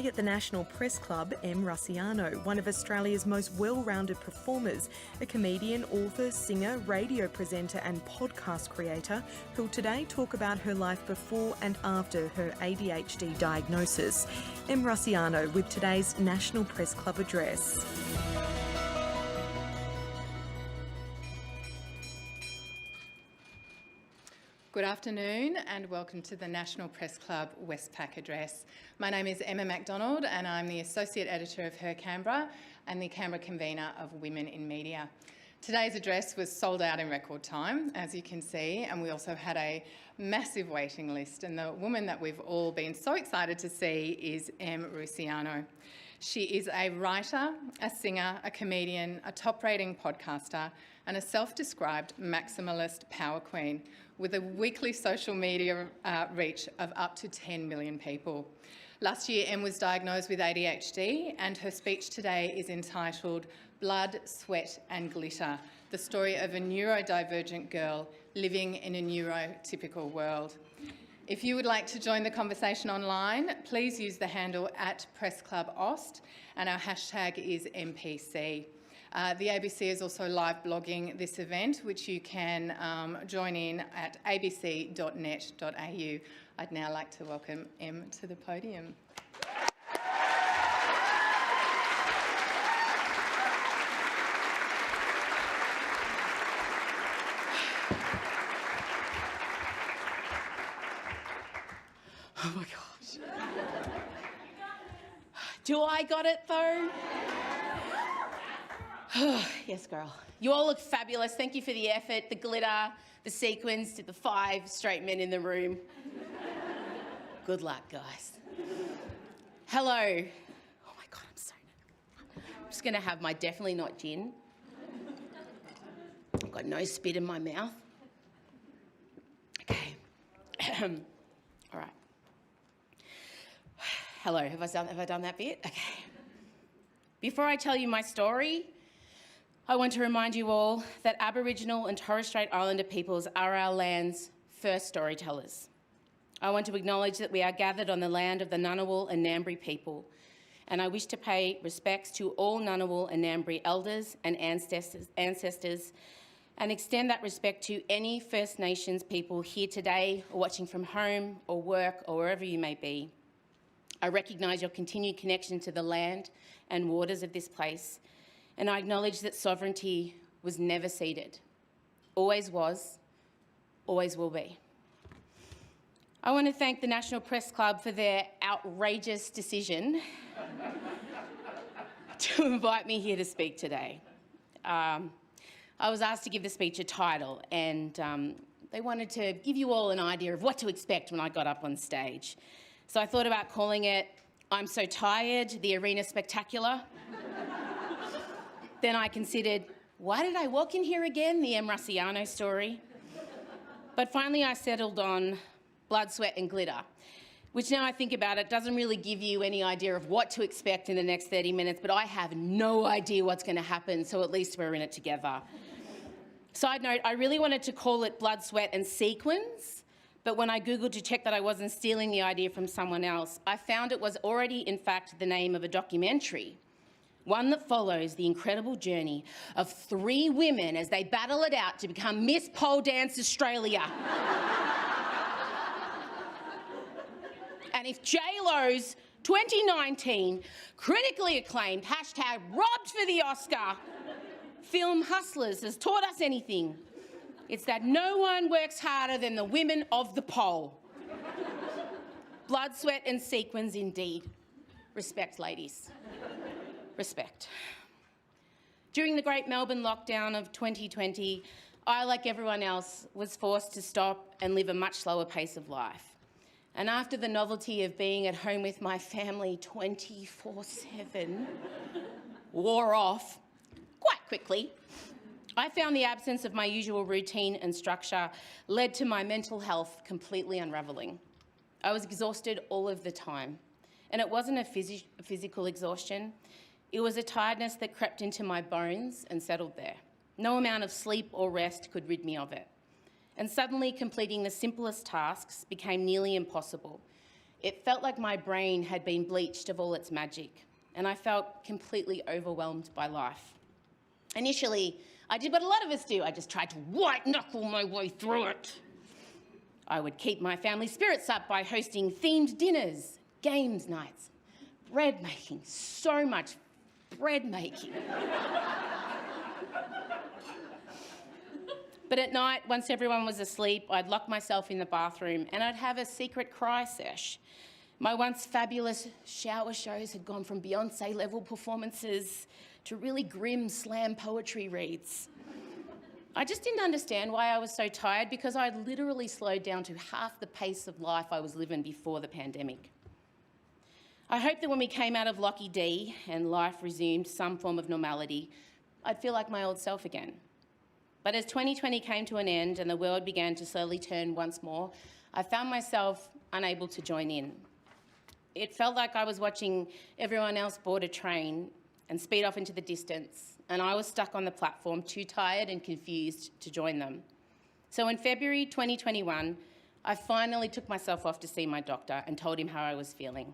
at the National Press Club, Rusciano, one of Australia's most well-rounded performers, a comedian, author, singer, radio presenter and podcast creator, who'll today talk about her life before and after her ADHD diagnosis. Rusciano with today's National Press Club address. Good afternoon and welcome to the National Press Club Westpac address. My name is Emma MacDonald and I'm the Associate Editor of Her Canberra and the Canberra Convener of Women in Media. Today's address was sold out in record time, as you can see, and we also had a massive waiting list, and the woman that we've all been so excited to see is Rusciano. She is a writer, a singer, a comedian, a top-rating podcaster and a self-described maximalist power queen with a weekly social media reach of up to 10 million people. Last year, Em was diagnosed with ADHD and her speech today is entitled Blood, Sweat and Glitter, the story of a neurodivergent girl living in a neurotypical world. If you would like to join the conversation online, please use the handle @PressClubAust and our hashtag is MPC. The ABC is also live blogging this event, which you can join in at abc.net.au. I'd now like to welcome Em to the podium. Oh my gosh. Do I got it though? Yes, girl. You all look fabulous. Thank you for the effort, the glitter, the sequins, to the 5 straight men in the room. Good luck, guys. Hello. Oh my God, I'm so nervous. I'm just going to have my definitely not gin. I've got no spit in my mouth. Okay. All right. Hello, have I done that bit? Okay. Before I tell you my story, I want to remind you all that Aboriginal and Torres Strait Islander peoples are our land's first storytellers. I want to acknowledge that we are gathered on the land of the Ngunnawal and Ngambri people, and I wish to pay respects to all Ngunnawal and Ngambri elders and ancestors and extend that respect to any First Nations people here today or watching from home or work or wherever you may be. I recognise your continued connection to the land and waters of this place, and I acknowledge that sovereignty was never ceded, always was, always will be. I want to thank the National Press Club for their outrageous decision to invite me here to speak today. I was asked to give the speech a title, and they wanted to give you all an idea of what to expect when I got up on stage. So I thought about calling it I'm So Tired, the Arena Spectacular. Then I considered, why did I walk in here again? The Rusciano story. But finally I settled on Blood, Sweat and Glitter, which now I think about it doesn't really give you any idea of what to expect in the next 30 minutes, but I have no idea what's going to happen, so at least we're in it together. Side note, I really wanted to call it Blood, Sweat and Sequins, but when I Googled to check that I wasn't stealing the idea from someone else, I found it was already, in fact, the name of a documentary, one that follows the incredible journey of 3 women as they battle it out to become Miss Pole Dance Australia. And if J-Lo's 2019 critically acclaimed hashtag robbed for the Oscar film Hustlers has taught us anything, it's that no one works harder than the women of the pole. Blood, sweat and sequins indeed. Respect, ladies. Respect. During the great Melbourne lockdown of 2020, I, like everyone else, was forced to stop and live a much slower pace of life. And after the novelty of being at home with my family 24/7 wore off quite quickly, I found the absence of my usual routine and structure led to my mental health completely unravelling. I was exhausted all of the time, and it wasn't a physical exhaustion. It was a tiredness that crept into my bones and settled there. No amount of sleep or rest could rid me of it. And suddenly completing the simplest tasks became nearly impossible. It felt like my brain had been bleached of all its magic, and I felt completely overwhelmed by life. Initially, I did what a lot of us do. I just tried to white-knuckle my way through it. I would keep my family spirits up by hosting themed dinners, games nights, bread making, so much bread making. But at night, once everyone was asleep, I'd lock myself in the bathroom and I'd have a secret cry sesh. My once fabulous shower shows had gone from Beyonce-level performances to really grim slam poetry reads. I just didn't understand why I was so tired, because I'd literally slowed down to half the pace of life I was living before the pandemic. I hoped that when we came out of Lockie D and life resumed some form of normality, I'd feel like my old self again. But as 2020 came to an end and the world began to slowly turn once more, I found myself unable to join in. It felt like I was watching everyone else board a train and speed off into the distance, and I was stuck on the platform, too tired and confused to join them. So in February 2021, I finally took myself off to see my doctor and told him how I was feeling.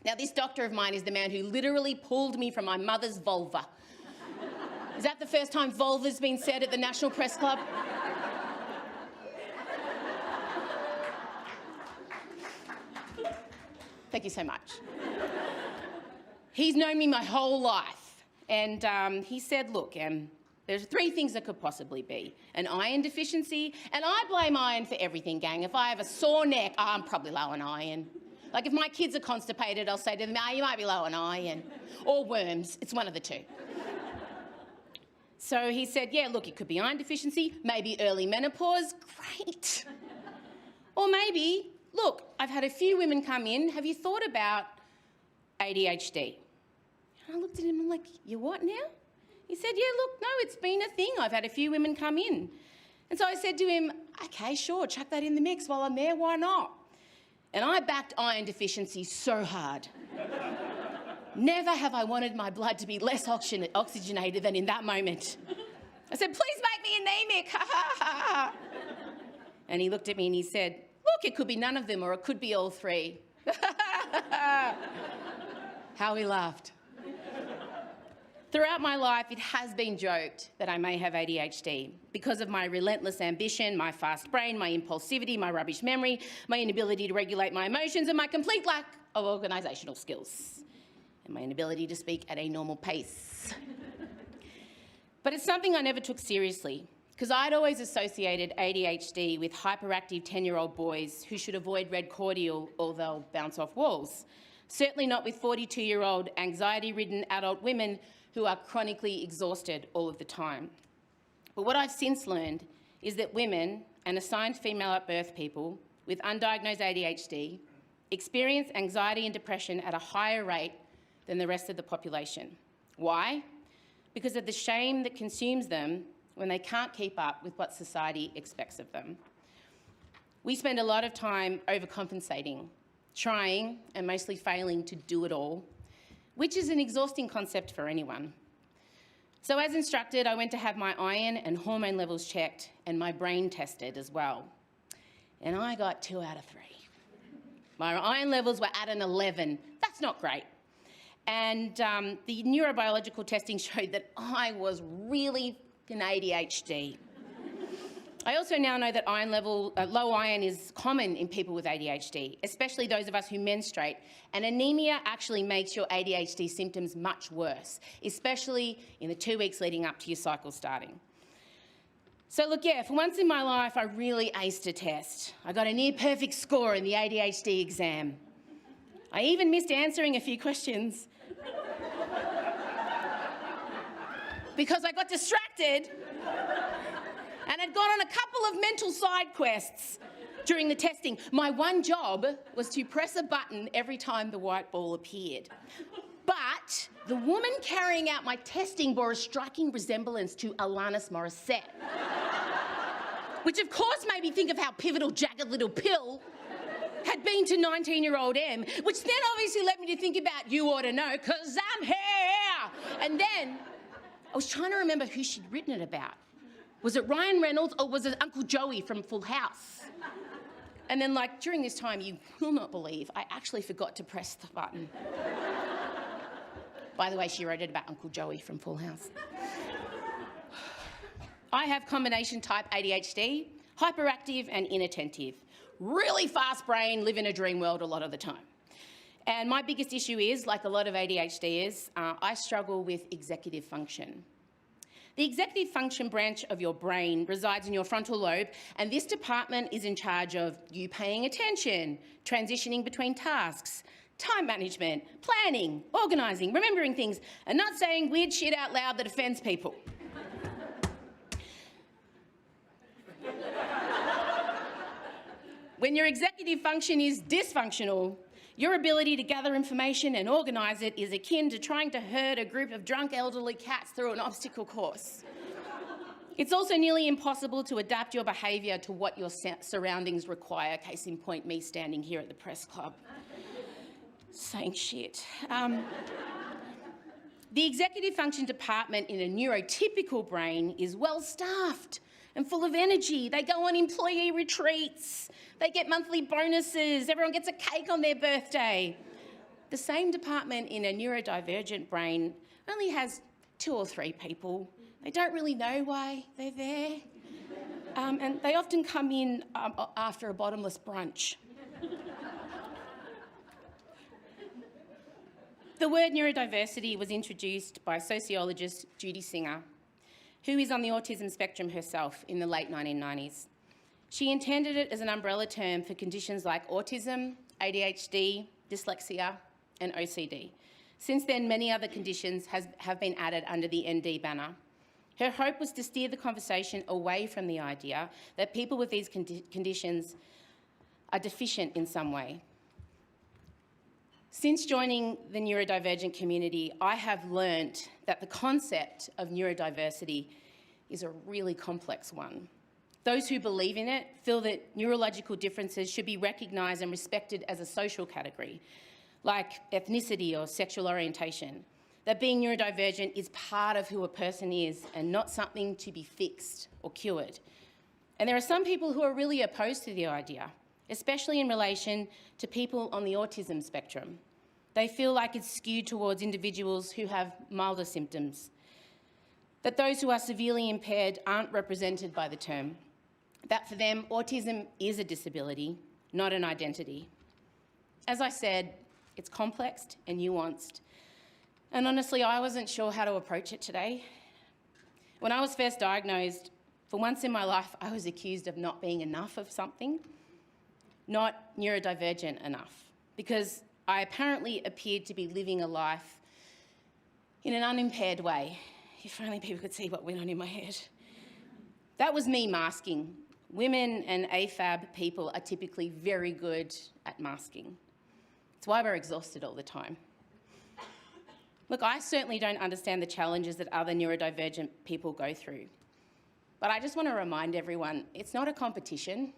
Now, this doctor of mine is the man who literally pulled me from my mother's vulva. Is that the first time vulva's been said at the National Press Club? Thank you so much. He's known me my whole life, and he said, look, there's 3 things that could possibly be. An iron deficiency, and I blame iron for everything, gang. If I have a sore neck, I'm probably low on iron. Like if my kids are constipated, I'll say to them, you might be low on iron. Or worms, it's one of the 2. So he said, yeah, look, it could be iron deficiency, maybe early menopause, great. Or maybe, look, I've had a few women come in, have you thought about ADHD? And I looked at him and I'm like, you what now? He said, yeah, look, no, it's been a thing. I've had a few women come in. And so I said to him, okay, sure, chuck that in the mix while I'm there, why not? And I backed iron deficiency so hard. Never have I wanted my blood to be less oxygenated than in that moment. I said, please make me anemic, ha ha ha. And he looked at me and he said, look, it could be none of them or it could be all 3. How he laughed. Throughout my life, it has been joked that I may have ADHD because of my relentless ambition, my fast brain, my impulsivity, my rubbish memory, my inability to regulate my emotions, and my complete lack of organisational skills, and my inability to speak at a normal pace. But it's something I never took seriously, because I'd always associated ADHD with hyperactive 10-year-old boys who should avoid red cordial or they'll bounce off walls. Certainly not with 42-year-old anxiety-ridden adult women who are chronically exhausted all of the time. But what I've since learned is that women and assigned female at birth people with undiagnosed ADHD experience anxiety and depression at a higher rate than the rest of the population. Why? Because of the shame that consumes them when they can't keep up with what society expects of them. We spend a lot of time overcompensating, trying and mostly failing to do it all, which is an exhausting concept for anyone. So as instructed, I went to have my iron and hormone levels checked and my brain tested as well. And I got 2 out of 3. My iron levels were at an 11. That's not great. And the neurobiological testing showed that I was really in ADHD. I also now know that low iron is common in people with ADHD, especially those of us who menstruate, and anaemia actually makes your ADHD symptoms much worse, especially in the 2 weeks leading up to your cycle starting. So look, yeah, for once in my life, I really aced a test. I got a near perfect score in the ADHD exam. I even missed answering a few questions because I got distracted and had gone on a couple of mental side quests during the testing. My one job was to press a button every time the white ball appeared. But the woman carrying out my testing bore a striking resemblance to Alanis Morissette, which of course made me think of how pivotal Jagged Little Pill had been to 19-year-old Em, which then obviously led me to think about You Ought to Know, 'cause I'm here. And then I was trying to remember who she'd written it about. Was it Ryan Reynolds or was it Uncle Joey from Full House? And then, like, during this time, you will not believe, I actually forgot to press the button. By the way, she wrote it about Uncle Joey from Full House. I have combination type ADHD, hyperactive and inattentive. Really fast brain, live in a dream world a lot of the time. And my biggest issue is, like a lot of ADHDers, I struggle with executive function. The executive function branch of your brain resides in your frontal lobe, and this department is in charge of you paying attention, transitioning between tasks, time management, planning, organising, remembering things, and not saying weird shit out loud that offends people. When your executive function is dysfunctional, your ability to gather information and organise it is akin to trying to herd a group of drunk elderly cats through an obstacle course. It's also nearly impossible to adapt your behaviour to what your surroundings require, case in point me standing here at the press club saying shit. The executive function department in a neurotypical brain is well staffed and full of energy. They go on employee retreats. They get monthly bonuses. Everyone gets a cake on their birthday. The same department in a neurodivergent brain only has 2 or 3 people. They don't really know why they're there. And they often come in after a bottomless brunch. The word neurodiversity was introduced by sociologist Judy Singer, who is on the autism spectrum herself in the late 1990s. She intended it as an umbrella term for conditions like autism, ADHD, dyslexia, and OCD. Since then, many other conditions have been added under the ND banner. Her hope was to steer the conversation away from the idea that people with these conditions are deficient in some way. Since joining the neurodivergent community, I have learnt that the concept of neurodiversity is a really complex one. Those who believe in it feel that neurological differences should be recognised and respected as a social category, like ethnicity or sexual orientation. That being neurodivergent is part of who a person is and not something to be fixed or cured. And there are some people who are really opposed to the idea, especially in relation to people on the autism spectrum. They feel like it's skewed towards individuals who have milder symptoms, that those who are severely impaired aren't represented by the term, that for them, autism is a disability, not an identity. As I said, it's complex and nuanced, and honestly, I wasn't sure how to approach it today. When I was first diagnosed, for once in my life, I was accused of not being enough of something, not neurodivergent enough, because I apparently appeared to be living a life in an unimpaired way. If only people could see what went on in my head. That was me masking. Women and AFAB people are typically very good at masking. It's why we're exhausted all the time. Look, I certainly don't understand the challenges that other neurodivergent people go through. But I just want to remind everyone, it's not a competition,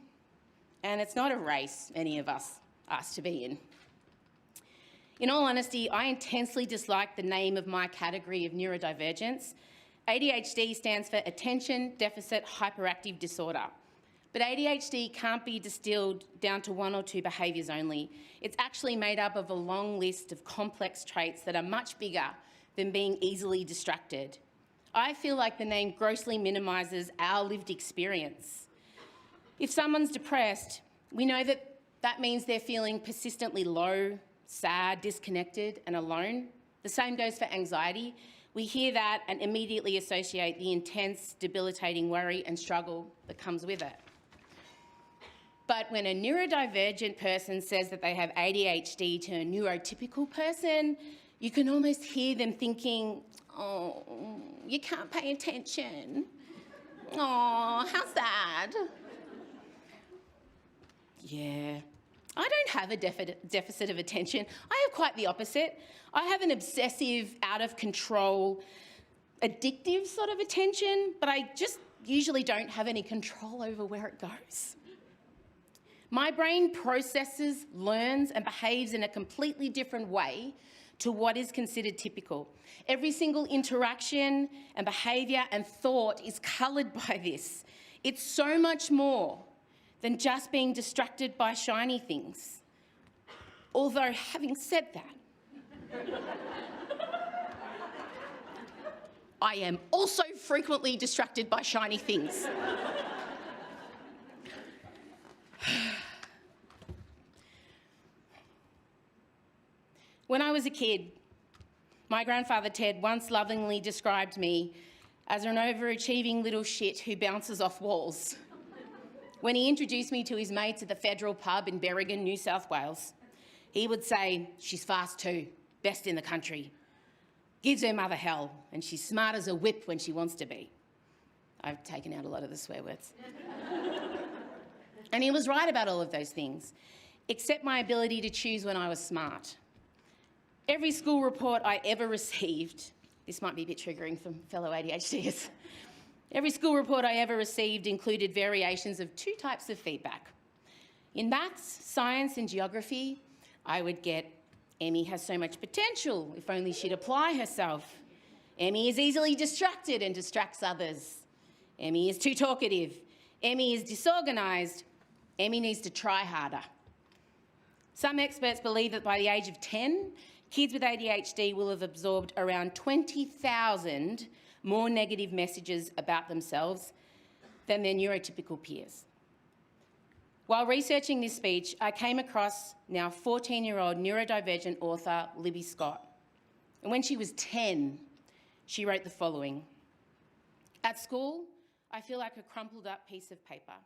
and it's not a race any of us asked to be in. In all honesty, I intensely dislike the name of my category of neurodivergence. ADHD stands for Attention Deficit Hyperactive Disorder. But ADHD can't be distilled down to 1 or 2 behaviours only. It's actually made up of a long list of complex traits that are much bigger than being easily distracted. I feel like the name grossly minimises our lived experience. If someone's depressed, we know that that means they're feeling persistently low, sad, disconnected and alone. The same goes for anxiety. We hear that and immediately associate the intense, debilitating worry and struggle that comes with it. But when a neurodivergent person says that they have ADHD to a neurotypical person, you can almost hear them thinking, oh, you can't pay attention. Oh, how sad. Yeah. I don't have a deficit of attention. I have quite the opposite. I have an obsessive, out of control, addictive sort of attention, but I just usually don't have any control over where it goes. My brain processes, learns and behaves in a completely different way to what is considered typical. Every single interaction and behaviour and thought is coloured by this. It's so much more than just being distracted by shiny things. Although, having said that, I am also frequently distracted by shiny things. When I was a kid, my grandfather Ted once lovingly described me as an overachieving little shit who bounces off walls when he introduced me to his mates at the Federal pub in Berrigan, New South Wales. He would say, "She's fast too, best in the country. Gives her mother hell, and she's smart as a whip when she wants to be." I've taken out a lot of the swear words. And he was right about all of those things, except my ability to choose when I was smart. Every school report I ever received, this might be a bit triggering for fellow ADHDers, every school report I ever received included variations of 2 types of feedback. In maths, science and geography, I would get, "Emmy has so much potential, if only she'd apply herself. Emmy is easily distracted and distracts others. Emmy is too talkative. Emmy is disorganised. Emmy needs to try harder." Some experts believe that by the age of 10, kids with ADHD will have absorbed around 20,000 more negative messages about themselves than their neurotypical peers. While researching this speech, I came across now 14-year-old neurodivergent author Libby Scott. And when she was 10, she wrote the following: "At school, I feel like a crumpled up piece of paper.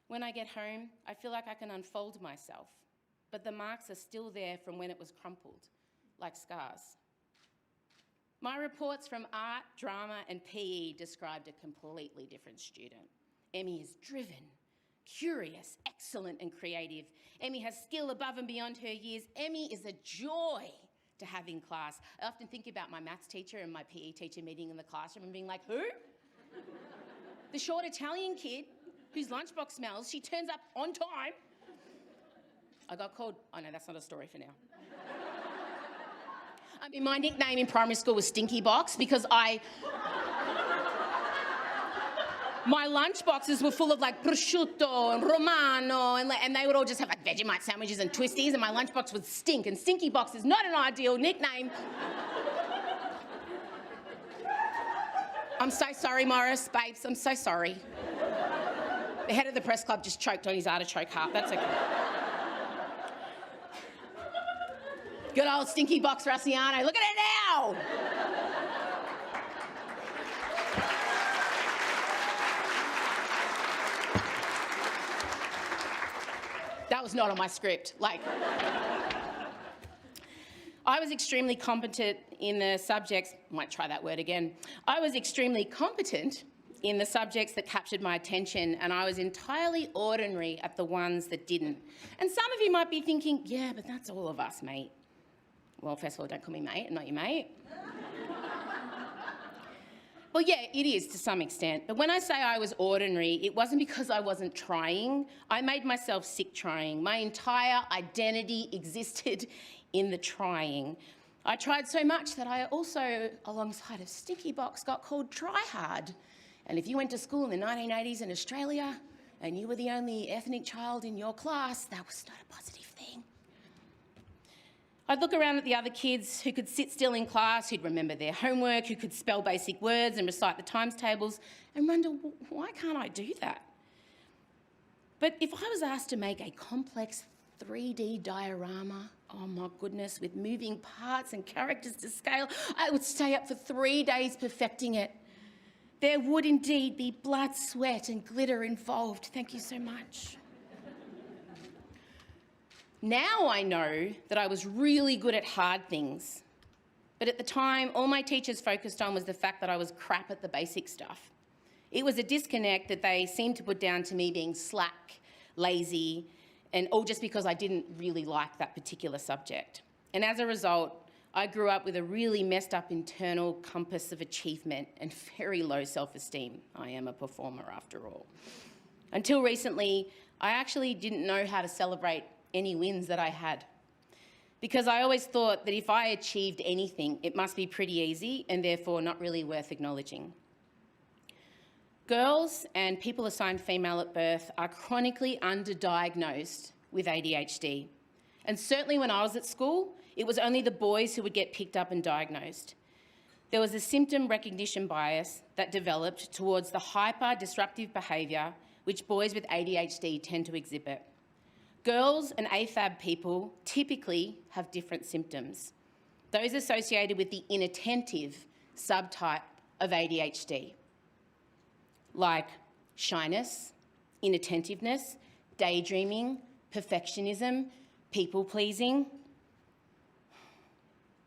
When I get home, I feel like I can unfold myself, but the marks are still there from when it was crumpled, like scars." My reports from art, drama and PE described a completely different student. Emmy is driven, curious, excellent and creative. Emmy has skill above and beyond her years. Emmy is a joy to have in class. I often think about my maths teacher and my PE teacher meeting in the classroom and being like, "Who?" The short Italian kid whose lunchbox smells, she turns up on time. I got called, oh no, that's not a story for now. I mean, my nickname in primary school was Stinky Box because my lunchboxes were full of like prosciutto and romano and they would all just have like Vegemite sandwiches and twisties and my lunchbox would stink, and Stinky Box is not an ideal nickname. I'm so sorry, Morris, babes, I'm so sorry. The head of the press club just choked on his artichoke heart, that's okay. Good old Stinky Box Rusciano, look at it now! That was not on my script, like. I was extremely competent in the subjects, might try that word again. I was extremely competent in the subjects that captured my attention, and I was entirely ordinary at the ones that didn't. And some of you might be thinking, "Yeah, but that's all of us, mate." Well, first of all, don't call me mate, I'm not your mate. Well, yeah, it is to some extent. But when I say I was ordinary, it wasn't because I wasn't trying. I made myself sick trying. My entire identity existed in the trying. I tried so much that I also, alongside of Stinky Box, got called Try Hard. And if you went to school in the 1980s in Australia and you were the only ethnic child in your class, that was not a positive thing. I'd look around at the other kids who could sit still in class, who'd remember their homework, who could spell basic words and recite the times tables, and wonder, why can't I do that? But if I was asked to make a complex 3D diorama, oh my goodness, with moving parts and characters to scale, I would stay up for 3 days perfecting it. There would indeed be blood, sweat and glitter involved. Thank you so much. Now I know that I was really good at hard things, but at the time, all my teachers focused on was the fact that I was crap at the basic stuff. It was a disconnect that they seemed to put down to me being slack, lazy, and all just because I didn't really like that particular subject. And as a result, I grew up with a really messed up internal compass of achievement and very low self-esteem. I am a performer after all. Until recently, I actually didn't know how to celebrate any wins that I had, because I always thought that if I achieved anything, it must be pretty easy and therefore not really worth acknowledging. Girls and people assigned female at birth are chronically underdiagnosed with ADHD. And certainly when I was at school, it was only the boys who would get picked up and diagnosed. There was a symptom recognition bias that developed towards the hyper-disruptive behaviour which boys with ADHD tend to exhibit. Girls and AFAB people typically have different symptoms, those associated with the inattentive subtype of ADHD, like shyness, inattentiveness, daydreaming, perfectionism, people-pleasing.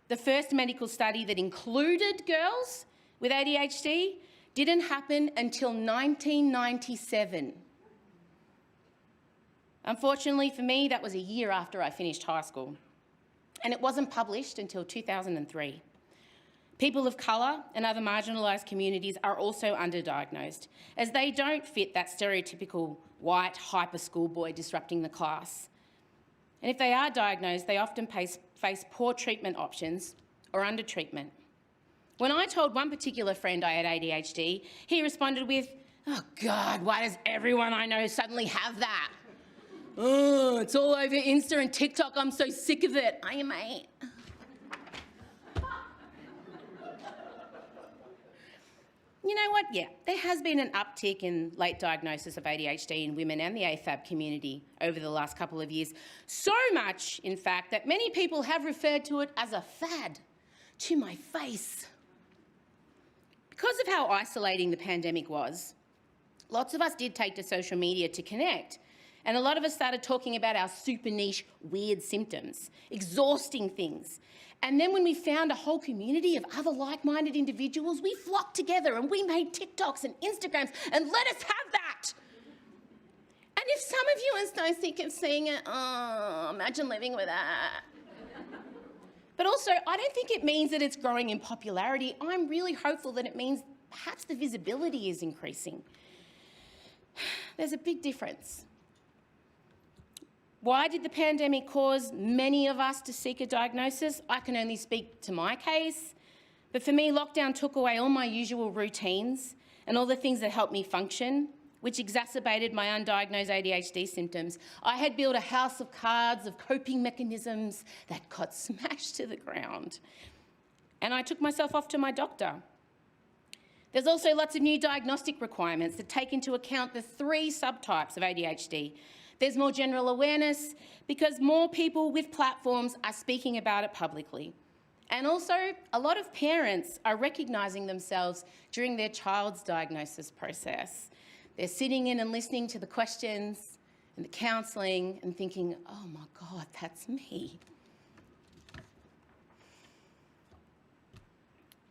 The first medical study that included girls with ADHD didn't happen until 1997. Unfortunately for me, that was a year after I finished high school, and it wasn't published until 2003. People of colour and other marginalised communities are also underdiagnosed, as they don't fit that stereotypical white hyper schoolboy disrupting the class. And if they are diagnosed, they often face poor treatment options or under-treatment. When I told one particular friend I had ADHD, he responded with, "Oh God, why does everyone I know suddenly have that? Oh, it's all over Insta and TikTok, I'm so sick of it." Are you, mate? You know what? Yeah, there has been an uptick in late diagnosis of ADHD in women and the AFAB community over the last couple of years. So much, in fact, that many people have referred to it as a fad. To my face. Because of how isolating the pandemic was, lots of us did take to social media to connect. And a lot of us started talking about our super niche, weird symptoms, exhausting things. And then when we found a whole community of other like-minded individuals, we flocked together and we made TikToks and Instagrams and let us have that. And if some of you are so sick of seeing it, oh, imagine living with that. But also, I don't think it means that it's growing in popularity. I'm really hopeful that it means perhaps the visibility is increasing. There's a big difference. Why did the pandemic cause many of us to seek a diagnosis? I can only speak to my case, but for me, lockdown took away all my usual routines and all the things that helped me function, which exacerbated my undiagnosed ADHD symptoms. I had built a house of cards of coping mechanisms that got smashed to the ground. And I took myself off to my doctor. There's also lots of new diagnostic requirements that take into account the 3 subtypes of ADHD. There's more general awareness because more people with platforms are speaking about it publicly. And also, a lot of parents are recognising themselves during their child's diagnosis process. They're sitting in and listening to the questions and the counselling and thinking, oh my God, that's me.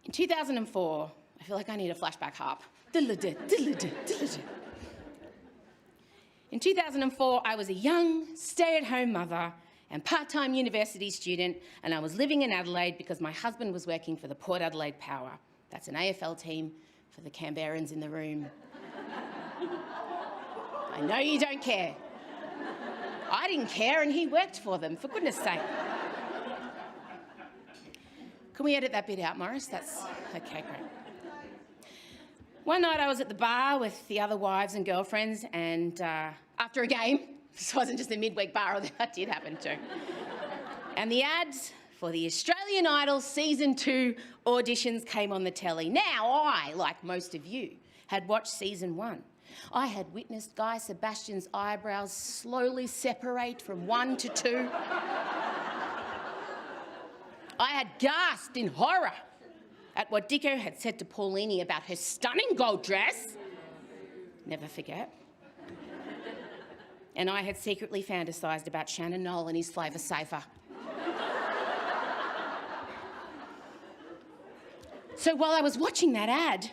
In 2004, I feel like I need a flashback harp. In 2004, I was a young, stay-at-home mother and part-time university student, and I was living in Adelaide because my husband was working for the Port Adelaide Power. That's an AFL team for the Canberrans in the room. I know you don't care. I didn't care, and he worked for them, for goodness sake. Can we edit that bit out, Morris? That's okay, great. One night I was at the bar with the other wives and girlfriends, and after a game, this wasn't just a midweek bar, although that did happen too, and the ads for the Australian Idol Season 2 auditions came on the telly. Now I, like most of you, had watched Season 1. I had witnessed Guy Sebastian's eyebrows slowly separate from 1 to 2. I had gasped in horror at what Dicko had said to Paulini about her stunning gold dress. Never forget. And I had secretly fantasised about Shannon Noll and his Flavour Safer. So while I was watching that ad,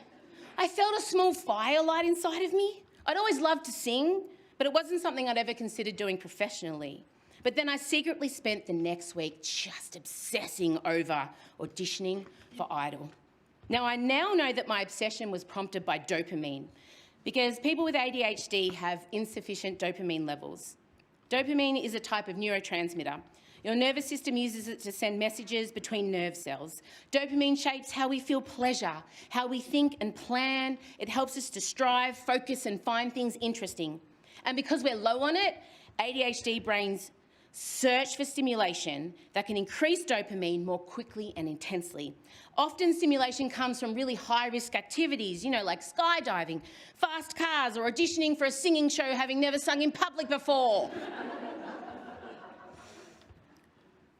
I felt a small fire light inside of me. I'd always loved to sing, but it wasn't something I'd ever considered doing professionally. But then I secretly spent the next week just obsessing over auditioning for Idol. Now, I now know that my obsession was prompted by dopamine, because people with ADHD have insufficient dopamine levels. Dopamine is a type of neurotransmitter. Your nervous system uses it to send messages between nerve cells. Dopamine shapes how we feel pleasure, how we think and plan. It helps us to strive, focus and find things interesting. And because we're low on it, ADHD brains search for stimulation that can increase dopamine more quickly and intensely. Often stimulation comes from really high-risk activities, like skydiving, fast cars, or auditioning for a singing show having never sung in public before.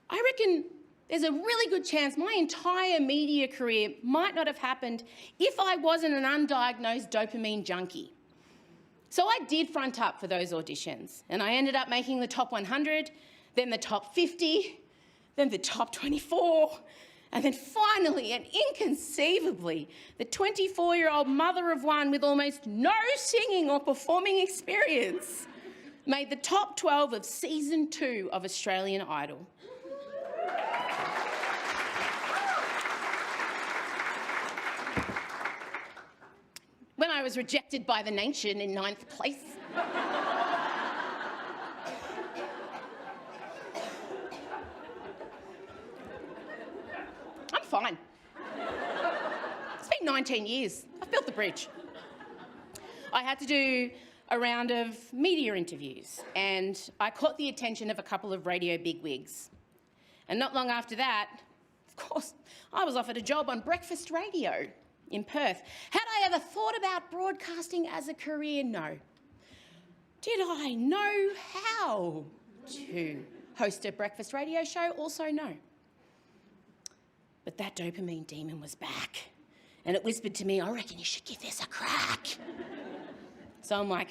I reckon there's a really good chance my entire media career might not have happened if I wasn't an undiagnosed dopamine junkie. So I did front up for those auditions, and I ended up making the top 100, then the top 50, then the top 24, and then finally and inconceivably, the 24-year-old mother of one with almost no singing or performing experience made the top 12 of season 2 of Australian Idol. When I was rejected by the nation in 9th place. I'm fine. It's been 19 years. I've built the bridge. I had to do a round of media interviews, and I caught the attention of a couple of radio bigwigs. And not long after that, of course, I was offered a job on breakfast radio in Perth. Had I ever thought about broadcasting as a career? No. Did I know how to host a breakfast radio show? Also no. But that dopamine demon was back, and it whispered to me, I reckon you should give this a crack. So I'm like,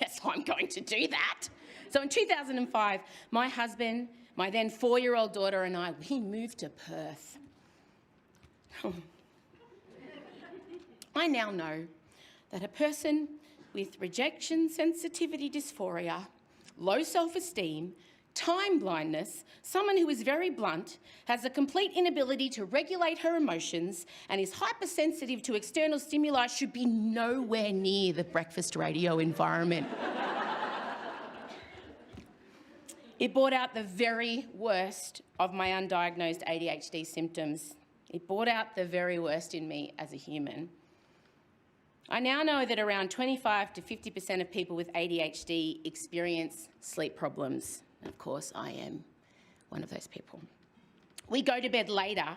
yes, I'm going to do that. So in 2005, my husband, my then 4-year-old daughter and I, we moved to Perth. I now know that a person with rejection sensitivity dysphoria, low self-esteem, time blindness, someone who is very blunt, has a complete inability to regulate her emotions and is hypersensitive to external stimuli should be nowhere near the breakfast radio environment. It brought out the very worst of my undiagnosed ADHD symptoms. It brought out the very worst in me as a human. I now know that around 25 to 50% of people with ADHD experience sleep problems. And of course, I am one of those people. We go to bed later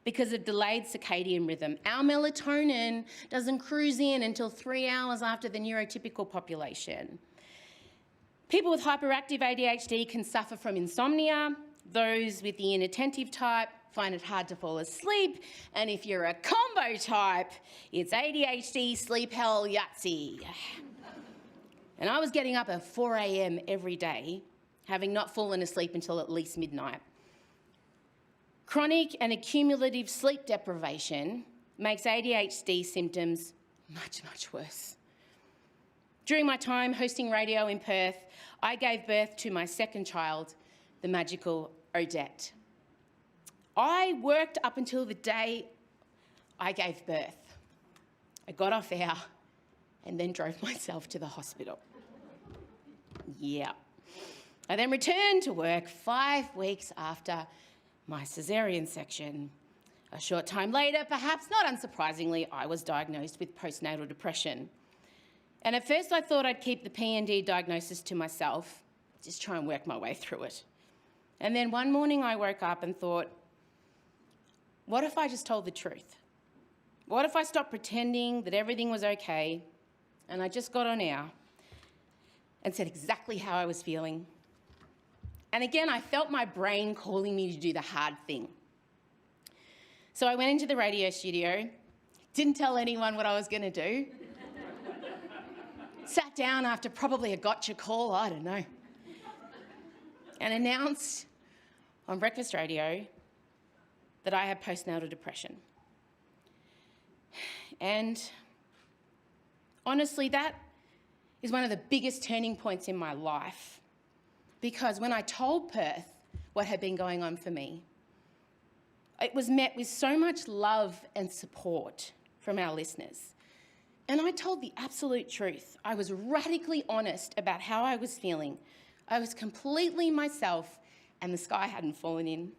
because of delayed circadian rhythm. Our melatonin doesn't cruise in until 3 hours after the neurotypical population. People with hyperactive ADHD can suffer from insomnia. Those with the inattentive type find it hard to fall asleep. And if you're a combo type, it's ADHD, sleep hell, Yahtzee. And I was getting up at 4 a.m. every day, having not fallen asleep until at least midnight. Chronic and accumulative sleep deprivation makes ADHD symptoms much, much worse. During my time hosting radio in Perth, I gave birth to my second child, the magical Odette. I worked up until the day I gave birth. I got off air and then drove myself to the hospital. Yeah. I then returned to work 5 weeks after my caesarean section. A short time later, perhaps not unsurprisingly, I was diagnosed with postnatal depression. And at first I thought I'd keep the PND diagnosis to myself, just try and work my way through it. And then one morning I woke up and thought, what if I just told the truth? What if I stopped pretending that everything was okay and I just got on air and said exactly how I was feeling? And again, I felt my brain calling me to do the hard thing. So I went into the radio studio, didn't tell anyone what I was going to do, sat down after probably a gotcha call, I don't know, and announced on breakfast radio that I had postnatal depression. And honestly, that is one of the biggest turning points in my life, because when I told Perth what had been going on for me, it was met with so much love and support from our listeners. And I told the absolute truth. I was radically honest about how I was feeling. I was completely myself, and the sky hadn't fallen in.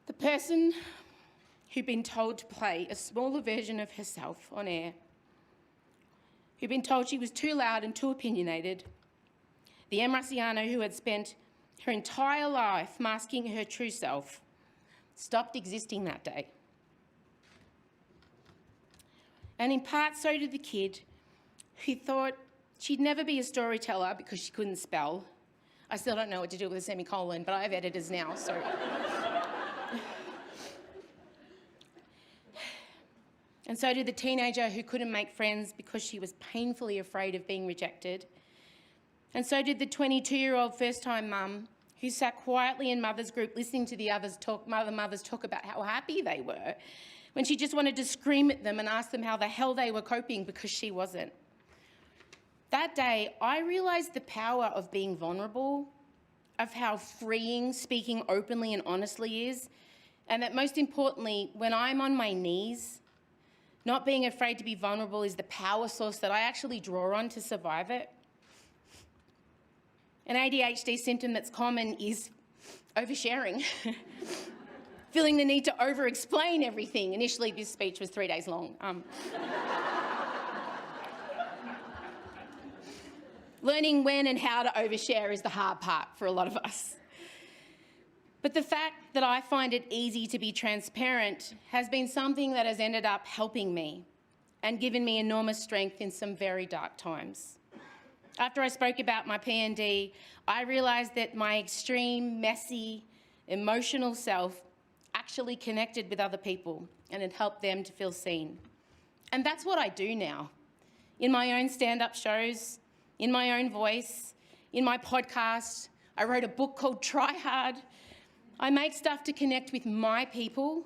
The person who'd been told to play a smaller version of herself on air, who'd been told she was too loud and too opinionated, the Rusciano who had spent her entire life masking her true self, stopped existing that day. And in part, so did the kid who thought she'd never be a storyteller because she couldn't spell. I still don't know what to do with a semicolon, but I have editors now, so. And so did the teenager who couldn't make friends because she was painfully afraid of being rejected. And so did the 22-year-old first-time mum who sat quietly in mother's group listening to the other mothers talk about how happy they were when she just wanted to scream at them and ask them how the hell they were coping because she wasn't. That day, I realised the power of being vulnerable, of how freeing speaking openly and honestly is, and that most importantly, when I'm on my knees, not being afraid to be vulnerable is the power source that I actually draw on to survive it. An ADHD symptom that's common is oversharing, feeling the need to over-explain everything. Initially, this speech was 3 days long. Learning when and how to overshare is the hard part for a lot of us. But the fact that I find it easy to be transparent has been something that has ended up helping me and given me enormous strength in some very dark times. After I spoke about my PND, I realised that my extreme, messy, emotional self actually connected with other people and it helped them to feel seen. And that's what I do now. In my own stand-up shows, in my own voice, in my podcast, I wrote a book called Try Hard. I make stuff to connect with my people.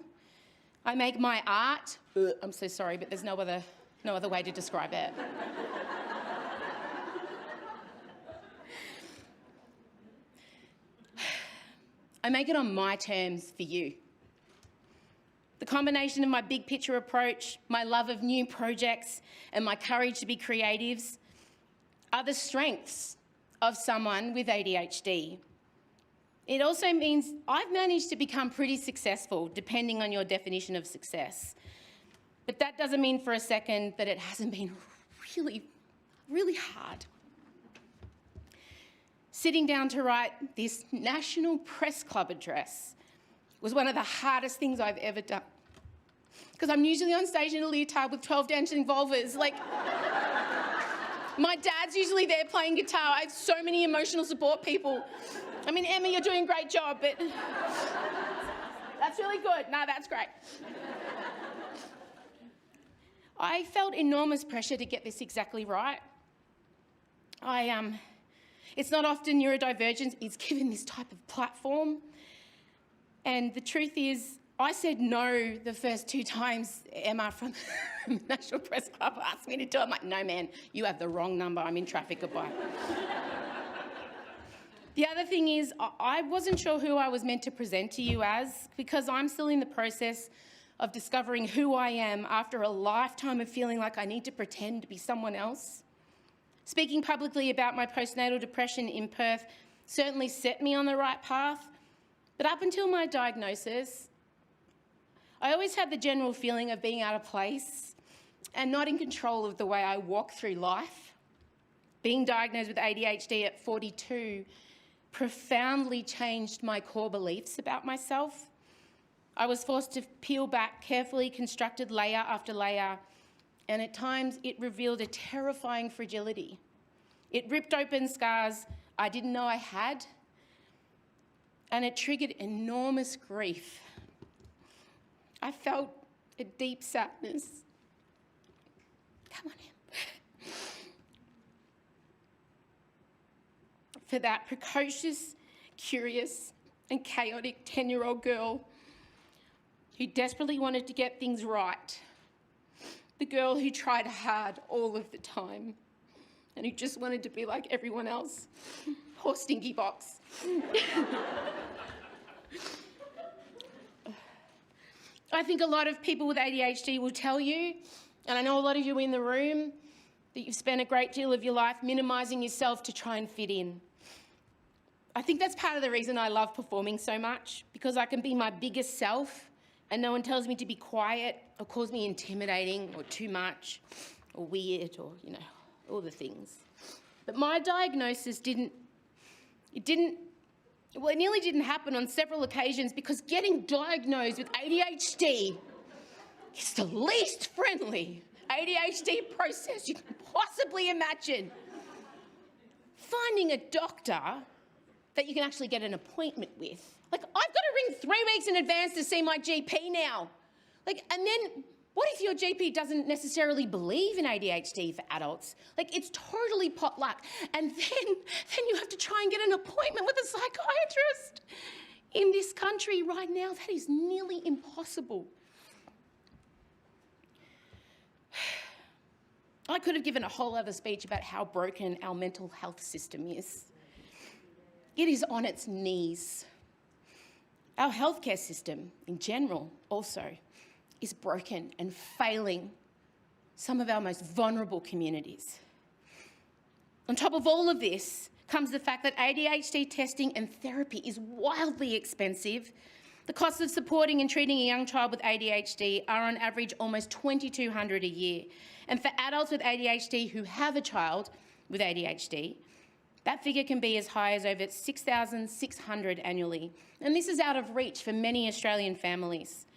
I make my art. I'm so sorry, but there's no other way to describe it. I make it on my terms for you. The combination of my big picture approach, my love of new projects, and my courage to be creatives are the strengths of someone with ADHD. It also means I've managed to become pretty successful, depending on your definition of success. But that doesn't mean for a second that it hasn't been really, really hard. Sitting down to write this National Press Club address was one of the hardest things I've ever done. Because I'm usually on stage in a leotard with 12 dancing vulvas. Like, my dad's usually there playing guitar. I have so many emotional support people. I mean, Emma, you're doing a great job, but that's really good. No, that's great. I felt enormous pressure to get this exactly right. It's not often neurodivergence is given this type of platform. And the truth is, I said no the first 2 times Emma from the National Press Club asked me to do it. I'm like, no, man, you have the wrong number. I'm in traffic, goodbye. The other thing is, I wasn't sure who I was meant to present to you as, because I'm still in the process of discovering who I am after a lifetime of feeling like I need to pretend to be someone else. Speaking publicly about my postnatal depression in Perth certainly set me on the right path, but up until my diagnosis, I always had the general feeling of being out of place and not in control of the way I walk through life. Being diagnosed with ADHD at 42 profoundly changed my core beliefs about myself. I was forced to peel back carefully constructed layer after layer, and at times it revealed a terrifying fragility. It ripped open scars I didn't know I had, and it triggered enormous grief. I felt a deep sadness. Come on in. For that precocious, curious, and chaotic 10-year-old girl who desperately wanted to get things right. The girl who tried hard all of the time and who just wanted to be like everyone else. Poor stinky box. I think a lot of people with ADHD will tell you, and I know a lot of you in the room, that you've spent a great deal of your life minimising yourself to try and fit in. I think that's part of the reason I love performing so much, because I can be my biggest self and no one tells me to be quiet or calls me intimidating or too much or weird or, all the things. But my diagnosis it nearly didn't happen on several occasions because getting diagnosed with ADHD is the least friendly ADHD process you can possibly imagine. Finding a doctor that you can actually get an appointment with. Like, I've got to ring 3 weeks in advance to see my GP now. And then what if your GP doesn't necessarily believe in ADHD for adults? It's totally potluck. And then you have to try and get an appointment with a psychiatrist. In this country right now, that is nearly impossible. I could have given a whole other speech about how broken our mental health system is. It is on its knees. Our healthcare system in general also is broken and failing some of our most vulnerable communities. On top of all of this comes the fact that ADHD testing and therapy is wildly expensive. The costs of supporting and treating a young child with ADHD are on average almost $2,200 a year. And for adults with ADHD who have a child with ADHD, that figure can be as high as over $6,600 annually. And this is out of reach for many Australian families.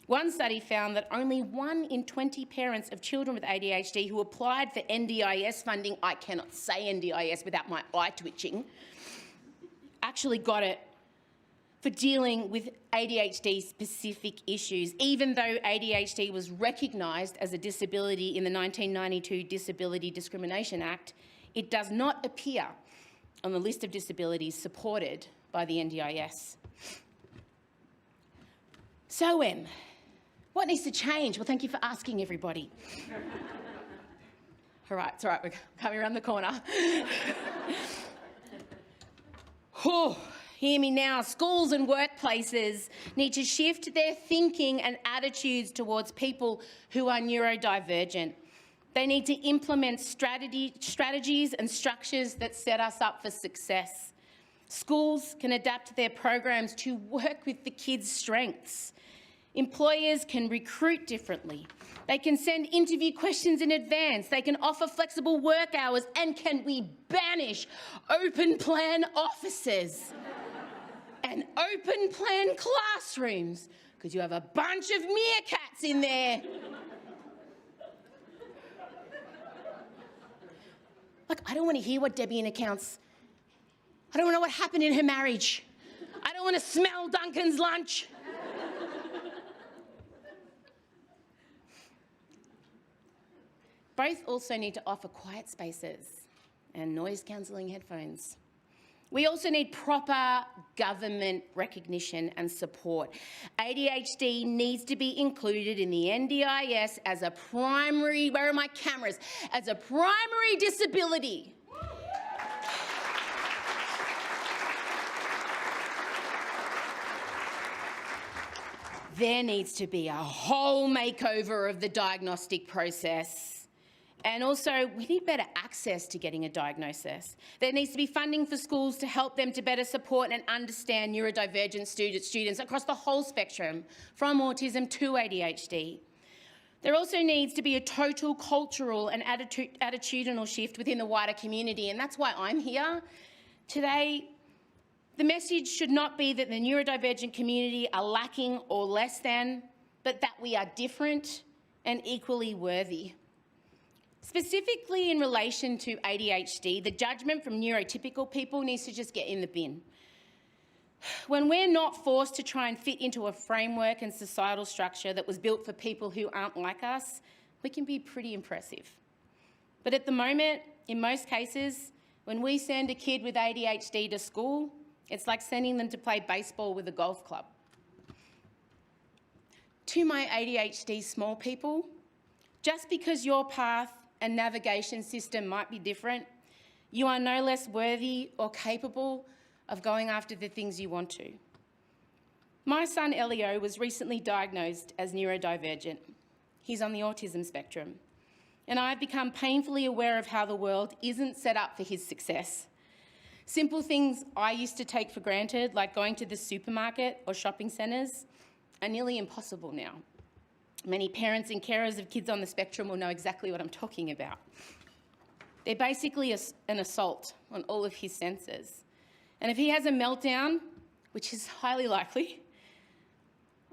One study found that only 1 in 20 parents of children with ADHD who applied for NDIS funding, I cannot say NDIS without my eye twitching, actually got it for dealing with ADHD-specific issues, even though ADHD was recognised as a disability in the 1992 Disability Discrimination Act. It does not appear on the list of disabilities supported by the NDIS. So, what needs to change? Well, thank you for asking, everybody. All right, it's all right, we're coming around the corner. Hear me now. Schools and workplaces need to shift their thinking and attitudes towards people who are neurodivergent. They need to implement strategies and structures that set us up for success. Schools can adapt their programs to work with the kids' strengths. Employers can recruit differently. They can send interview questions in advance. They can offer flexible work hours. And can we banish open plan offices and open plan classrooms? Because you have a bunch of meerkats in there. I don't want to hear what Debbie in accounts. I don't want to know what happened in her marriage. I don't want to smell Duncan's lunch. Both also need to offer quiet spaces and noise-cancelling headphones. We also need proper government recognition and support. ADHD needs to be included in the NDIS as a primary, where are my cameras? As a primary disability. There needs to be a whole makeover of the diagnostic process. And also, we need better access to getting a diagnosis. There needs to be funding for schools to help them to better support and understand neurodivergent students across the whole spectrum, from autism to ADHD. There also needs to be a total cultural and attitudinal shift within the wider community, and that's why I'm here today. The message should not be that the neurodivergent community are lacking or less than, but that we are different and equally worthy. Specifically in relation to ADHD, the judgment from neurotypical people needs to just get in the bin. When we're not forced to try and fit into a framework and societal structure that was built for people who aren't like us, we can be pretty impressive. But at the moment, in most cases, when we send a kid with ADHD to school, it's like sending them to play baseball with a golf club. To my ADHD small people, just because your path and navigation system might be different, you are no less worthy or capable of going after the things you want to. My son Elio was recently diagnosed as neurodivergent. He's on the autism spectrum. and I've become painfully aware of how the world isn't set up for his success. Simple things I used to take for granted, like going to the supermarket or shopping centres, are nearly impossible now. Many parents and carers of kids on the spectrum will know exactly what I'm talking about. They're basically an assault on all of his senses. And if he has a meltdown, which is highly likely,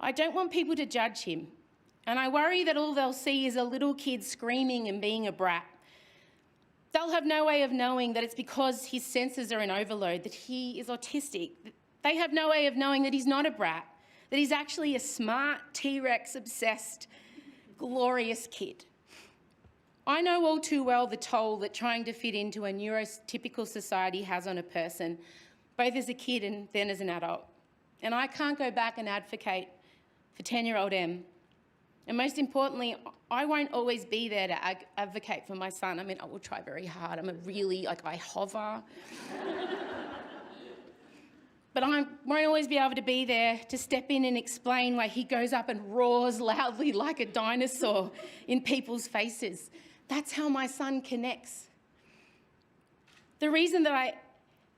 I don't want people to judge him. And I worry that all they'll see is a little kid screaming and being a brat. They'll have no way of knowing that it's because his senses are in overload, that he is autistic. They have no way of knowing that he's not a brat, that he's actually a smart, T-Rex obsessed, glorious kid. I know all too well the toll that trying to fit into a neurotypical society has on a person, both as a kid and then as an adult. And I can't go back and advocate for 10-year-old Em. And most importantly, I won't always be there to advocate for my son. I mean, I will try very hard. I hover. But I won't always be able to be there to step in and explain why he goes up and roars loudly like a dinosaur in people's faces. That's how my son connects. The reason that I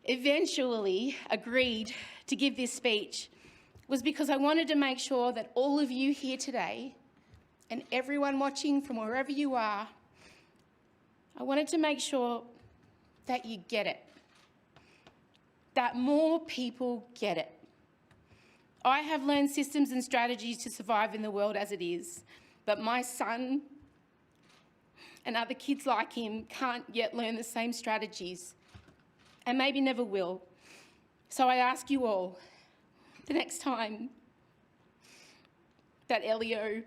eventually agreed to give this speech was because I wanted to make sure that all of you here today and everyone watching from wherever you are, I wanted to make sure that you get it, that more people get it. I have learned systems and strategies to survive in the world as it is, but my son and other kids like him can't yet learn the same strategies, and maybe never will. So I ask you all, the next time that Elio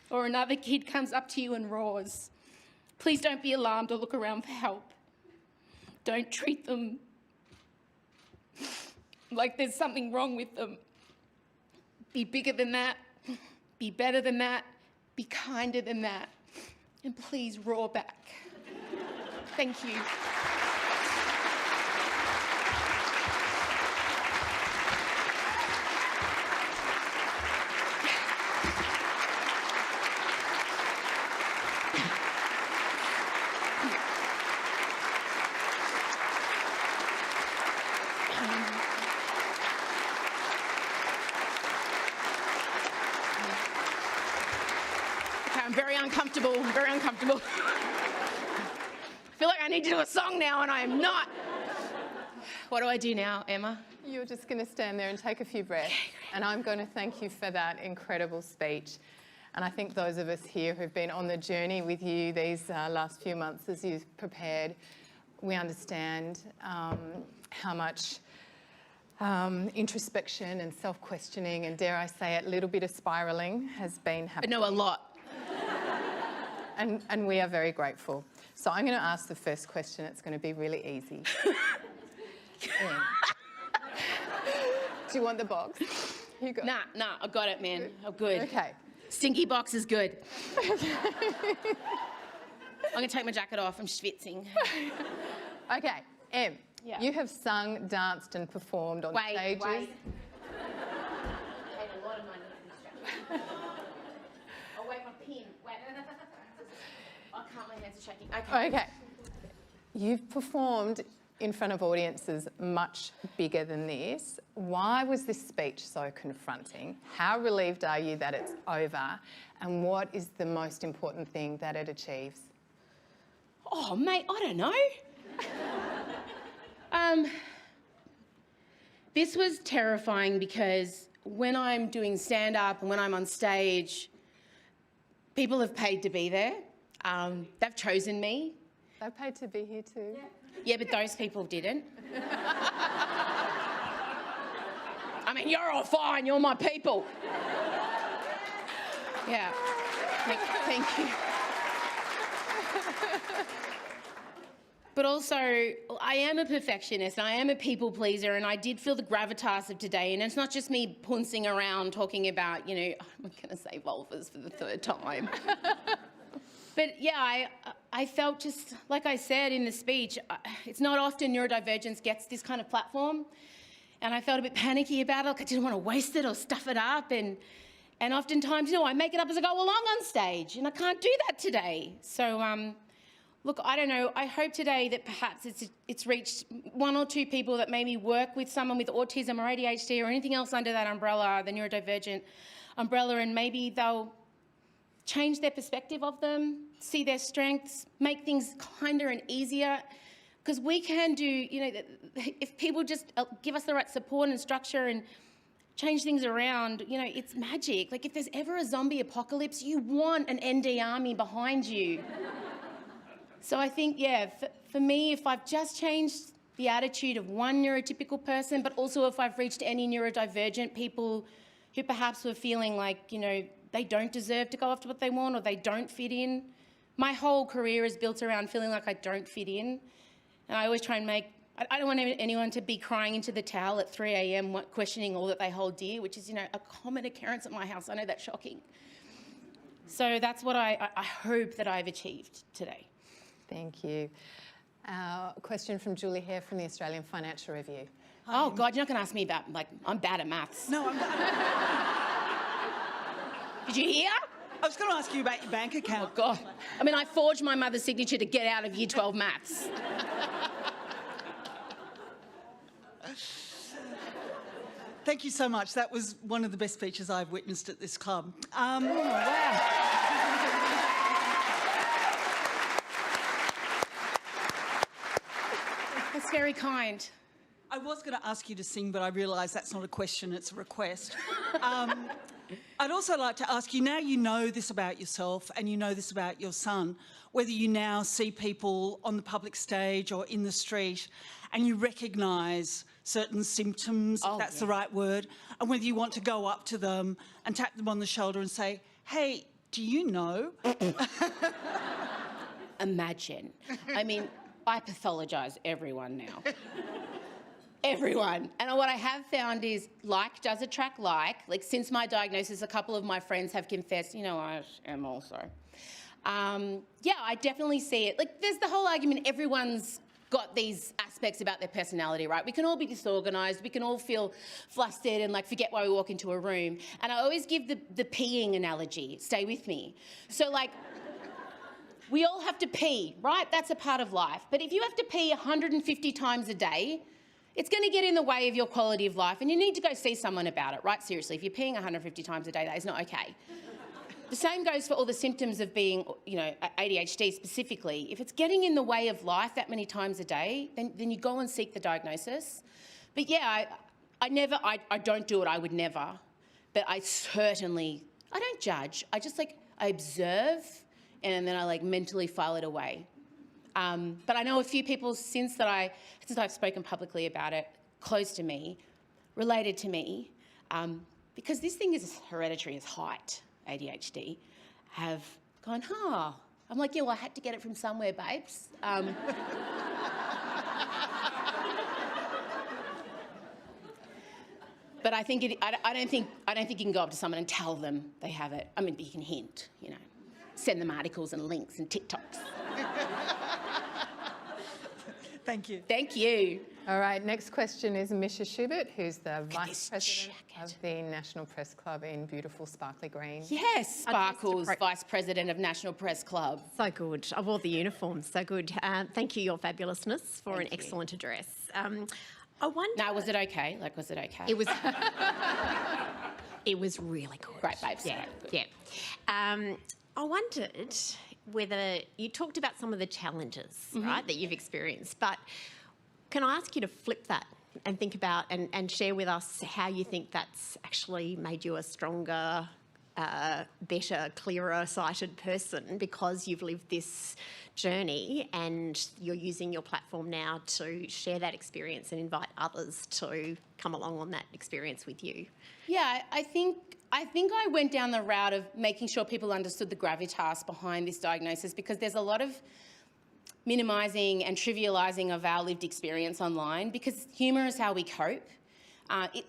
or another kid comes up to you and roars, please don't be alarmed or look around for help. Don't treat them like there's something wrong with them. Be bigger than that, be better than that, be kinder than that, and please roar back. Thank you. I'm very uncomfortable. I feel like I need to do a song now and I am not. What do I do now, Emma? You're just going to stand there and take a few breaths. And I'm going to thank you for that incredible speech. And I think those of us here who've been on the journey with you these last few months as you've prepared, we understand how much introspection and self-questioning and, dare I say it, a little bit of spiralling has been happening. I know a lot. And we are very grateful. So I'm going to ask the first question. It's going to be really easy. Do you want the box? You got Nah, I got it, man. I'm good. Okay. Stinky box is good. I'm going to take my jacket off. I'm schwitzing. Okay, Em, Yeah. you have sung, danced and performed on stages. Wait. Paid a lot of money for this jacket. Oh, wait, my pin. Wait. I can't, my hands are shaking. Okay. You've performed in front of audiences much bigger than this. Why was this speech so confronting? How relieved are you that it's over? And what is the most important thing that it achieves? Oh, mate, I don't know. This was terrifying because when I'm doing stand-up and when I'm on stage, people have paid to be there. They've chosen me. They paid to be here too. Yeah, but those people didn't. I mean, you're all fine. You're my people. Yeah. Thank you. But also, I am a perfectionist, I am a people pleaser, and I did feel the gravitas of today. And it's not just me pouncing around talking about, you know, I'm going to say vulvas for the third time. But yeah, I felt just, like I said in the speech, it's not often neurodivergence gets this kind of platform. And I felt a bit panicky about it, like I didn't want to waste it or stuff it up. And And oftentimes, I make it up as I go along on stage, and I can't do that today. So, look, I don't know. I hope today that perhaps it's reached one or two people that maybe work with someone with autism or ADHD or anything else under that umbrella, the neurodivergent umbrella, and maybe they'll change their perspective of them, see their strengths, make things kinder and easier. Because we can do, if people just give us the right support and structure and change things around, it's magic. Like, if there's ever a zombie apocalypse, you want an ND army behind you. So I think, for me, if I've just changed the attitude of one neurotypical person, but also if I've reached any neurodivergent people who perhaps were feeling like, they don't deserve to go after what they want or they don't fit in. My whole career is built around feeling like I don't fit in. And I always try and I don't want anyone to be crying into the towel at 3 a.m. questioning all that they hold dear, which is, a common occurrence at my house. I know that's shocking. So that's what I hope that I've achieved today. Thank you. Question from Julie Hare from the Australian Financial Review. Oh, God, you're not going to ask me about, I'm bad at maths. No, Did you hear? I was going to ask you about your bank account. Oh, God. I forged my mother's signature to get out of Year 12 maths. Thank you so much. That was one of the best speeches I've witnessed at this club. Wow. That's very kind. I was going to ask you to sing, but I realised that's not a question, it's a request. I'd also like to ask you, now you know this about yourself and you know this about your son, whether you now see people on the public stage or in the street and you recognise certain symptoms, if that's the right word, and whether you want to go up to them and tap them on the shoulder and say, hey, do you know? Imagine. I pathologise everyone now. Everyone. And what I have found is like does attract like. Like, since my diagnosis, a couple of my friends have confessed, I am also. I definitely see it. Like, there's the whole argument everyone's got these aspects about their personality, right? We can all be disorganised, we can all feel flustered and forget why we walk into a room. And I always give the peeing analogy. Stay with me. So we all have to pee, right? That's a part of life. But if you have to pee 150 times a day, it's going to get in the way of your quality of life, and you need to go see someone about it, right? Seriously, if you're peeing 150 times a day, that is not okay. The same goes for all the symptoms of being, ADHD specifically. If it's getting in the way of life that many times a day, then you go and seek the diagnosis. But I don't do it, I would never. But I don't judge. I just I observe and then I mentally file it away. But I know a few people since I've spoken publicly about it, close to me, related to me, because this thing is as hereditary as height, ADHD, have gone, I'm like, I had to get it from somewhere, babes. But I don't think you can go up to someone and tell them they have it. But you can hint, send them articles and links and TikToks. Thank you. Thank you. All right, next question is Misha Schubert, who's the Vice President of the National Press Club in beautiful sparkly green. Yes, Sparkles, Vice President of National Press Club. So good. I wore the uniform. So good. Thank you, Your Fabulousness, for an excellent address. I wonder... Now, was it okay? Was it okay? It was... It was really good. Great, babes. Yeah, Great. yeah. I wondered whether you talked about some of the challenges, right, that you've experienced, but can I ask you to flip that and think about and share with us how you think that's actually made you a stronger, better, clearer sighted person because you've lived this journey and you're using your platform now to share that experience and invite others to come along on that experience with you? Yeah, I think I went down the route of making sure people understood the gravitas behind this diagnosis, because there's a lot of minimising and trivialising of our lived experience online, because humour is how we cope.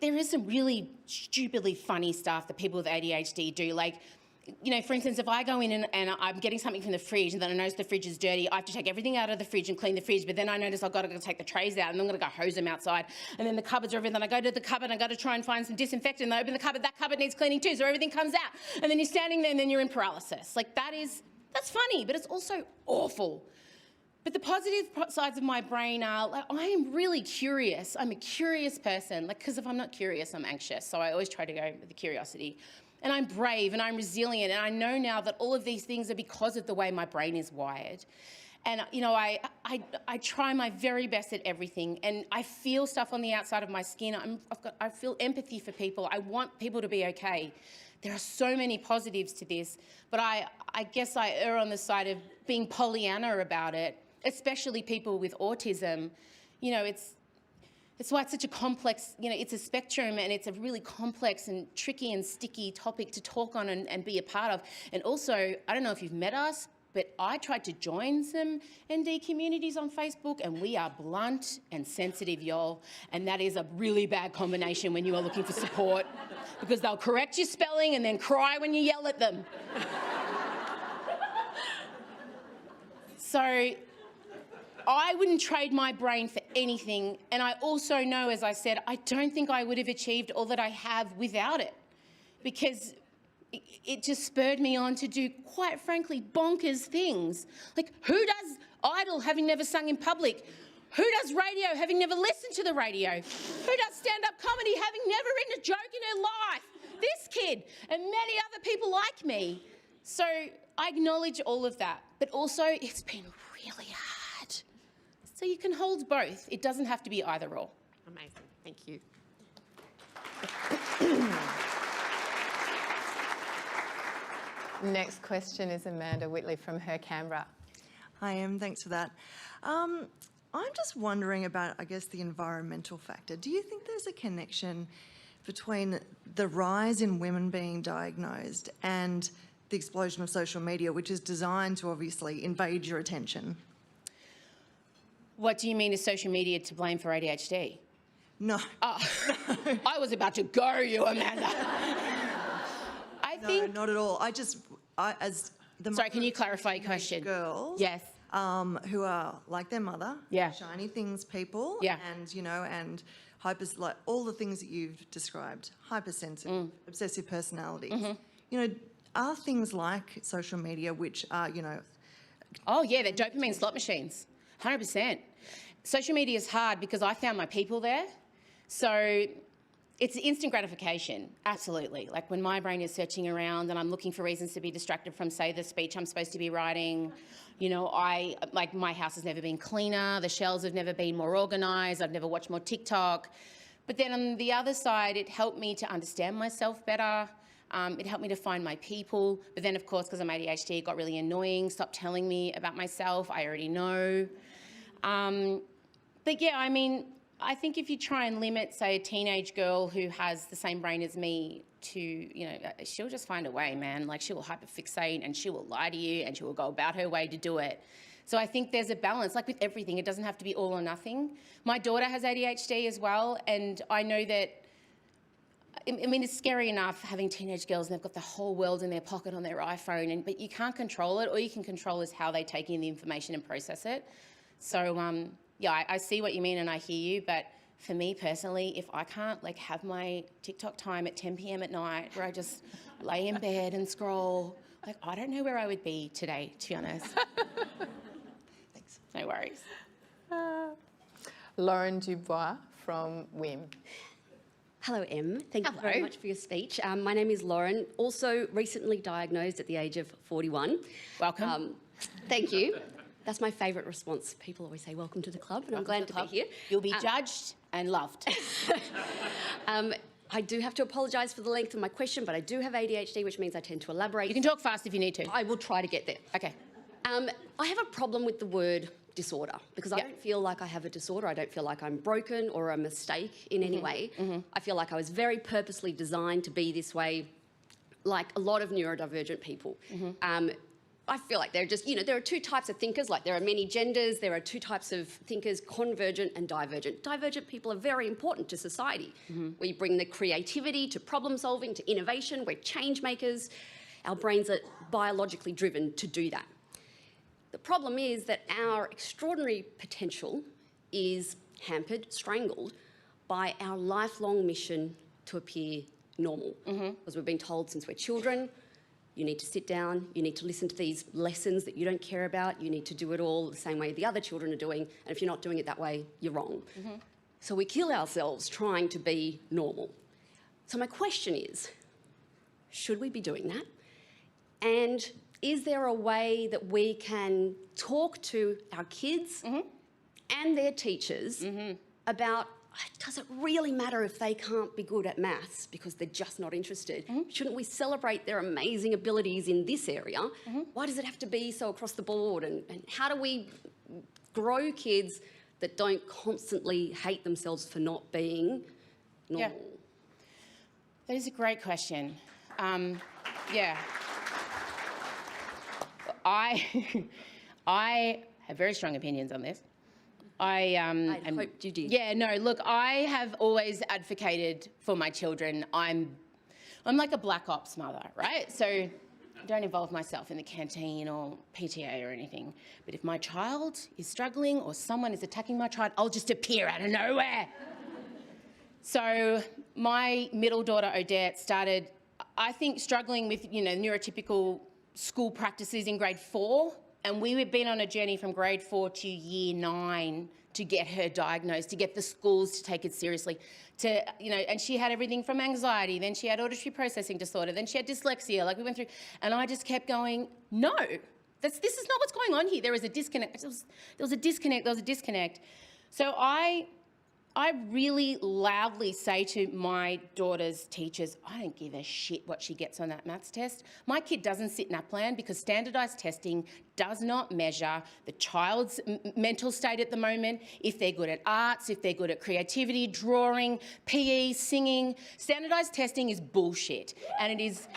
There is some really stupidly funny stuff that people with ADHD do. you know, for instance, if I go in and I'm getting something from the fridge and then I notice the fridge is dirty, I have to take everything out of the fridge and clean the fridge, but then I notice I've got to go take the trays out and I'm going to go hose them outside, and then the cupboards are everything. Then I go to the cupboard and I got to try and find some disinfectant, and I open the cupboard, that cupboard needs cleaning too, so everything comes out. And then you're standing there and then you're in paralysis. Like, that's funny, but it's also awful. But the positive sides of my brain are, like, I am really curious. I'm a curious person, like, because if I'm not curious, I'm anxious. So I always try to go with the curiosity. And I'm brave and I'm resilient. And I know now that all of these things are because of the way my brain is wired. And, you know, I try my very best at everything. And I feel stuff on the outside of my skin. I feel empathy for people. I want people to be okay. There are so many positives to this. But I guess I err on the side of being Pollyanna about it, especially people with autism. You know, it's why it's such a complex, you know, it's a spectrum, and it's a really complex and tricky and sticky topic to talk on and be a part of. And also, I don't know if you've met us, but I tried to join some ND communities on Facebook, and we are blunt and sensitive, y'all. And that is a really bad combination when you are looking for support, because they'll correct your spelling and then cry when you yell at them. So I wouldn't trade my brain for anything. And I also know, as I said, I don't think I would have achieved all that I have without it, because it just spurred me on to do, quite frankly, bonkers things. Like, who does Idol having never sung in public? Who does radio having never listened to the radio? Who does stand-up comedy having never written a joke in her life? This kid and many other people like me. So I acknowledge all of that, but also it's been really hard. So you can hold both. It doesn't have to be either or. Amazing. Thank you. Next question is Amanda Whitley from Her Canberra. Hi, Em. Thanks for that. I'm just wondering about, I guess, the environmental factor. Do you think there's a connection between the rise in women being diagnosed and the explosion of social media, which is designed to obviously invade your attention? What do you mean, is social media to blame for ADHD? No. Oh, I was about to go, you, Amanda. No, not at all. Sorry, can you clarify your question? Girls. Yes. Who are like their mother. Yeah. Shiny things people. Yeah. And, you know, and like all the things that you've described, hypersensitive, obsessive personalities. You know, are things like social media, which are, you know... Oh, yeah, they're dopamine slot machines, 100%. Social media is hard because I found my people there. So it's instant gratification, absolutely. Like, when my brain is searching around and I'm looking for reasons to be distracted from, say, the speech I'm supposed to be writing, you know, my house has never been cleaner, the shelves have never been more organised, I've never watched more TikTok. But then on the other side, it helped me to understand myself better. It helped me to find my people. But then, of course, because I'm ADHD, it got really annoying. Stop telling me about myself. I already know. But yeah, I mean, I think if you try and limit, say, a teenage girl who has the same brain as me to, you know, she'll just find a way, man. Like, she will hyperfixate and she will lie to you and she will go about her way to do it. So I think there's a balance. Like with everything, it doesn't have to be all or nothing. My daughter has ADHD as well, and I know that, I mean, it's scary enough having teenage girls and they've got the whole world in their pocket on their iPhone, but you can't control it. All you can control is how they take in the information and process it. So, yeah, I see what you mean and I hear you, but for me personally, if I can't, like, have my TikTok time at 10 p.m. at night where I just lay in bed and scroll, like, I don't know where I would be today, to be honest. Thanks. No worries. Lauren Dubois from WIM. Hello, Em. Thank you very much for your speech. My name is Lauren, also recently diagnosed at the age of 41. Welcome. Thank you. That's my favourite response. People always say, welcome to the club, and I'm glad to be here. You'll be judged and loved. I do have to apologise for the length of my question, but I do have ADHD, which means I tend to elaborate. You can talk fast if you need to. I will try to get there. Okay. I have a problem with the word disorder because I don't feel like I have a disorder. I don't feel like I'm broken or a mistake in any way. I feel like I was very purposely designed to be this way, like a lot of neurodivergent people. I feel like there are just, you know, there are two types of thinkers, like there are many genders, there are two types of thinkers, convergent and divergent. Divergent people are very important to society. We bring the creativity to problem solving, to innovation, we're change makers. Our brains are biologically driven to do that. The problem is that our extraordinary potential is hampered, strangled by our lifelong mission to appear normal. Because we've been told since we're children, you need to sit down, you need to listen to these lessons that you don't care about, you need to do it all the same way the other children are doing, and if you're not doing it that way, you're wrong. So we kill ourselves trying to be normal. So my question is, should we be doing that? And is there a way that we can talk to our kids and their teachers about, does it really matter if they can't be good at maths because they're just not interested? Shouldn't we celebrate their amazing abilities in this area? Why does it have to be so across the board? And how do we grow kids that don't constantly hate themselves for not being normal? Yeah. That is a great question. I have very strong opinions on this. I hoped you did. Yeah, no, look, I have always advocated for my children. I'm like a black ops mother, right? So I don't involve myself in the canteen or PTA or anything. But if my child is struggling or someone is attacking my child, I'll just appear out of nowhere. So my middle daughter, Odette, started, I think, struggling with, neurotypical school practices in grade 4. And we had been on a journey from grade 4 to year 9 to get her diagnosed, to get the schools to take it seriously. And she had everything from anxiety, then she had auditory processing disorder, then she had dyslexia, like we went through. And I just kept going, no, this is not what's going on here. There is a disconnect. There was a disconnect. So I really loudly say to my daughter's teachers, I don't give a shit what she gets on that maths test. My kid doesn't sit NAPLAN because standardised testing does not measure the child's mental state at the moment, if they're good at arts, if they're good at creativity, drawing, PE, singing. Standardised testing is bullshit, and it is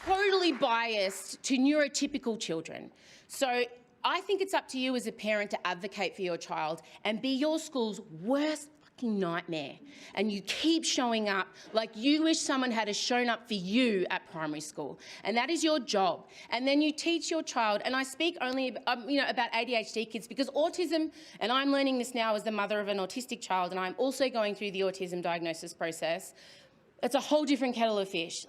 totally biased to neurotypical children. So I think it's up to you as a parent to advocate for your child and be your school's worst fucking nightmare. And you keep showing up like you wish someone had shown up for you at primary school. And that is your job. And then you teach your child, and I speak only about ADHD kids because autism, and I'm learning this now as the mother of an autistic child, and I'm also going through the autism diagnosis process. It's a whole different kettle of fish.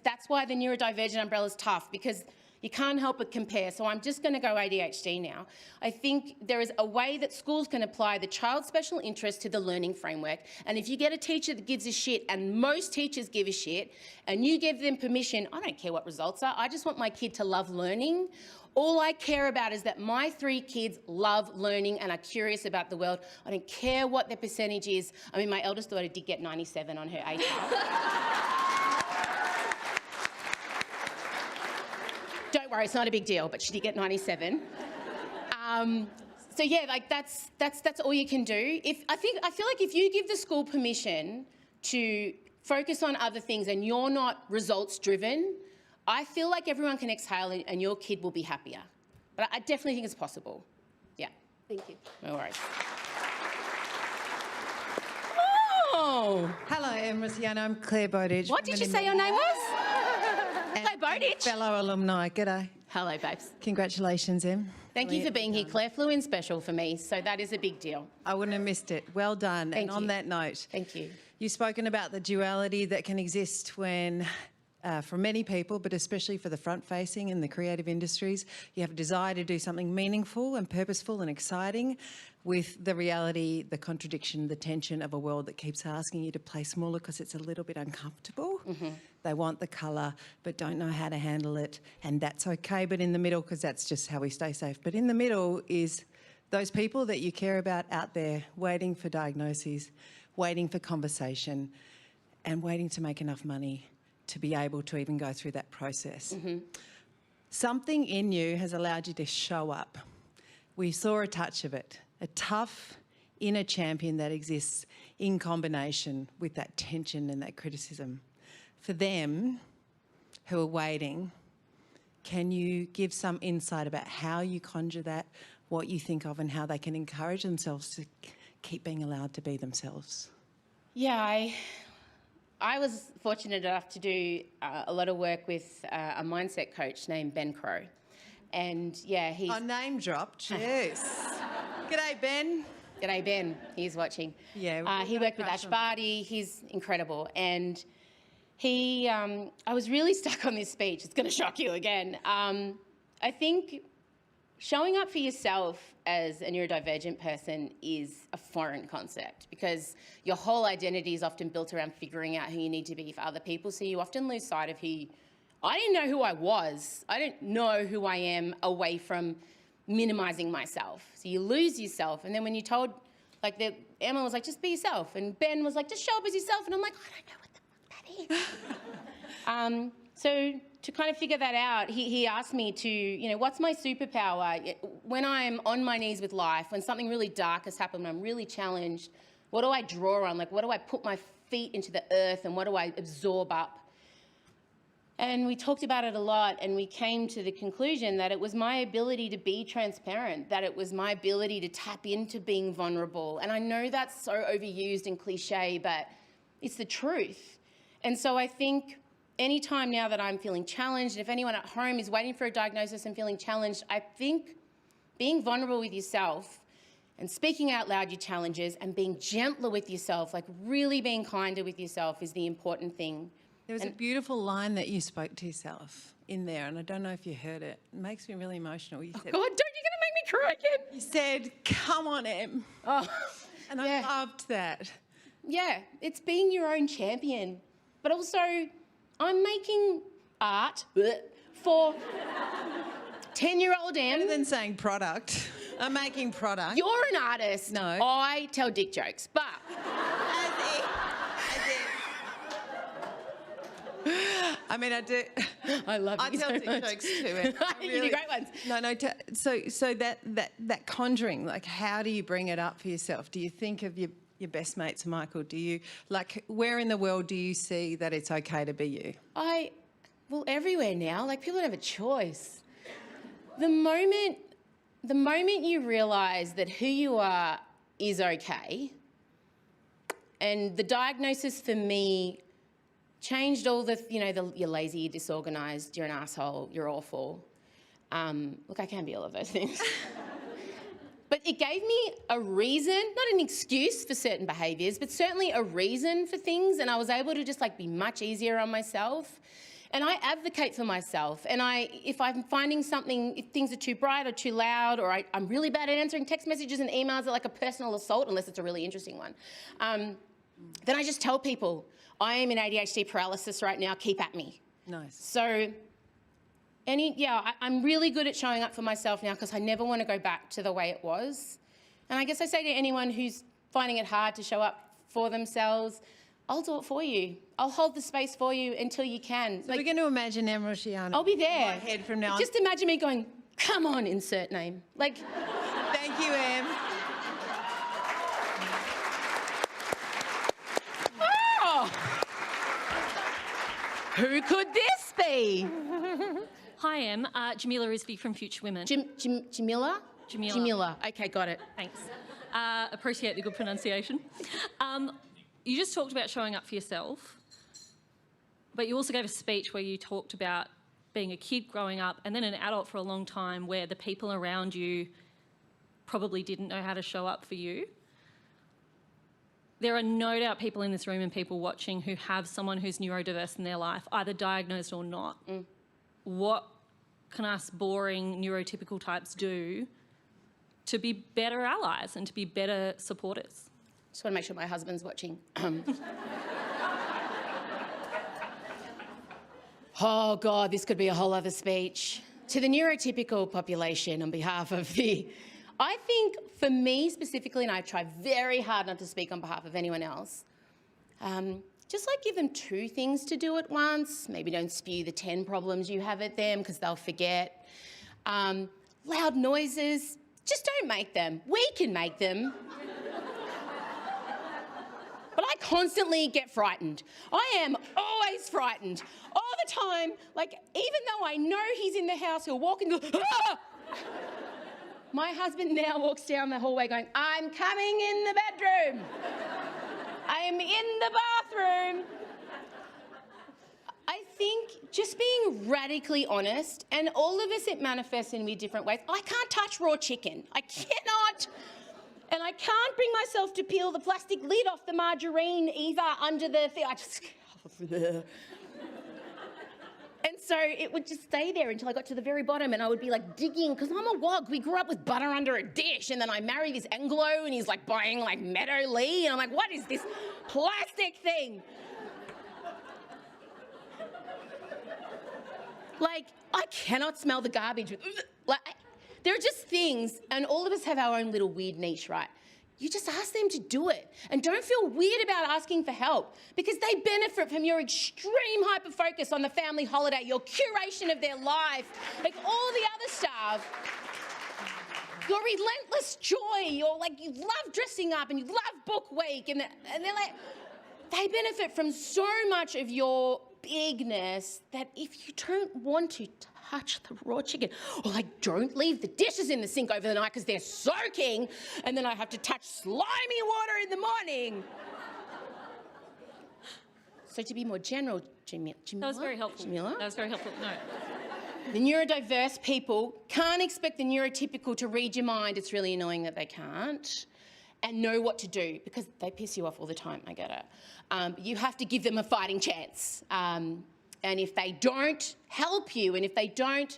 That's why the neurodivergent umbrella is tough, because you can't help but compare. So I'm just going to go ADHD now. I think there is a way that schools can apply the child's special interest to the learning framework. And if you get a teacher that gives a shit, and most teachers give a shit, and you give them permission, I don't care what results are, I just want my kid to love learning. All I care about is that my 3 kids love learning and are curious about the world. I don't care what their percentage is. I mean, my eldest daughter did get 97 on her ATAR. Don't worry, it's not a big deal, but she did get 97. So yeah, that's all you can do. I feel like if you give the school permission to focus on other things and you're not results driven, I feel like everyone can exhale and your kid will be happier. But I definitely think it's possible. Yeah. Thank you. No worries. Oh. Hello, I'm Rusciano. I'm Claire Bowditch. What did you say your name was? Claire Bowditch. Fellow alumni. G'day. Hello, babes. Congratulations, Em. Thank you for being here. Claire flew in special for me, so that is a big deal. I wouldn't have missed it. Well done. Thank and you. On that note, thank you. You've spoken about the duality that can exist when, for many people, but especially for the front-facing and the creative industries, you have a desire to do something meaningful and purposeful and exciting, with the reality, the contradiction, the tension of a world that keeps asking you to play smaller because it's a little bit uncomfortable. They want the colour but don't know how to handle it, and that's okay. But in the middle, because that's just how we stay safe, but in the middle is those people that you care about out there waiting for diagnoses, waiting for conversation, and waiting to make enough money to be able to even go through that process. Something in you has allowed you to show up. We saw a touch of it, a tough inner champion that exists in combination with that tension and that criticism. For them who are waiting, can you give some insight about how you conjure that, what you think of, and how they can encourage themselves to keep being allowed to be themselves? Yeah, I was fortunate enough to do a lot of work with a mindset coach named Ben Crow. And yeah, he's... Oh, name drop, jeez. G'day, Ben. G'day, Ben. He's watching. Yeah. He worked with Ash Barty. He's incredible. And he... I was really stuck on this speech. It's going to shock you again. I think showing up for yourself as a neurodivergent person is a foreign concept because your whole identity is often built around figuring out who you need to be for other people. So you often lose sight of who... I didn't know who I was. I didn't know who I am away from minimising myself. So you lose yourself. And then when you told, like, Emma was like, just be yourself. And Ben was like, just show up as yourself. And I'm like, I don't know what the fuck that is. So to kind of figure that out, he asked me to, you know, what's my superpower? When I'm on my knees with life, when something really dark has happened, when I'm really challenged, what do I draw on? Like, what do I put my feet into the earth and what do I absorb up? And we talked about it a lot and we came to the conclusion that it was my ability to be transparent, that it was my ability to tap into being vulnerable. And I know that's so overused and cliche, but it's the truth. And so I think any time now that I'm feeling challenged, if anyone at home is waiting for a diagnosis and feeling challenged, I think being vulnerable with yourself and speaking out loud your challenges and being gentler with yourself, like really being kinder with yourself is the important thing. There was a beautiful line that you spoke to yourself in there, and I don't know if you heard it. It makes me really emotional. You said, God, you're going to make me cry again. You said, come on, Em. Oh, and yeah. I loved that. Yeah, it's being your own champion. But also, I'm making art for 10-year-old Em. Better than saying product. I'm making product. You're an artist. No. I tell dick jokes, but... I mean, I do. I love you I tell so dick much. jokes too. Em. You do great ones. So that conjuring, like, how do you bring it up for yourself? Do you think of your best mates, Michael? Do you, like, where in the world do you see that it's okay to be you? Well, everywhere now. Like, people don't have a choice. The moment you realise that who you are is okay, and the diagnosis for me changed all the, you know, you're lazy, you're disorganised, you're an asshole, you're awful. Look, I can be all of those things. But it gave me a reason, not an excuse for certain behaviours, but certainly a reason for things, and I was able to just, like, be much easier on myself. And I advocate for myself, and if I'm finding something, if things are too bright or too loud, or I'm really bad at answering text messages and emails that are like a personal assault, unless it's a really interesting one, then I just tell people, I am in ADHD paralysis right now, keep at me. Nice. So, I'm really good at showing up for myself now because I never want to go back to the way it was. And I guess I say to anyone who's finding it hard to show up for themselves, I'll do it for you. I'll hold the space for you until you can. So we're going to imagine Em Rusciano. I'll be there. My head from now on. Just imagine me going, come on, insert name. Like, thank you, Em. Who could this be? Hi, Em. Jamila Risby from Future Women. Jamila? Jamila. Okay, got it. Thanks. Appreciate the good pronunciation. You just talked about showing up for yourself, but you also gave a speech where you talked about being a kid growing up and then an adult for a long time where the people around you probably didn't know how to show up for you. There are no doubt people in this room and people watching who have someone who's neurodiverse in their life, either diagnosed or not. What can us boring neurotypical types do to be better allies and to be better supporters? Just want to make sure my husband's watching. Oh, God, this could be a whole other speech. To the neurotypical population on behalf of I think for me specifically, and I try very hard not to speak on behalf of anyone else, just like give them 2 things to do at once. Maybe don't spew the 10 problems you have at them because they'll forget. Loud noises, just don't make them. We can make them. But I constantly get frightened. I am always frightened. All the time. Like, even though I know he's in the house, he'll walk in and go, ah! My husband now walks down the hallway going, I'm coming in the bedroom. I'm in the bathroom. just being radically honest, and all of us, it manifests in different ways. I can't touch raw chicken. I cannot. And I can't bring myself to peel the plastic lid off the margarine either under the thing. I just... And so it would just stay there until I got to the very bottom, and I would be like digging, because I'm a wog. We grew up with butter under a dish, and then I marry this Anglo and he's like buying like Meadow Lee, and I'm like, what is this plastic thing? Like, I cannot smell the garbage. Like, there are just things, and all of us have our own little weird niche, right? You just ask them to do it, and don't feel weird about asking for help, because they benefit from your extreme hyper-focus on the family holiday, your curation of their life, like all the other stuff. Your relentless joy, your like, you love dressing up and you love book week, and they're like, they benefit from so much of your bigness that if you don't want to touch the raw chicken, or like don't leave the dishes in the sink over the night because they're soaking, and then I have to touch slimy water in the morning. So to be more general, Jamila. That was very helpful. Jamila? That was very helpful. No. The neurodiverse people can't expect the neurotypical to read your mind. It's really annoying that they can't. And know what to do, because they piss you off all the time, I get it. You have to give them a fighting chance. And if they don't help you, and if they don't,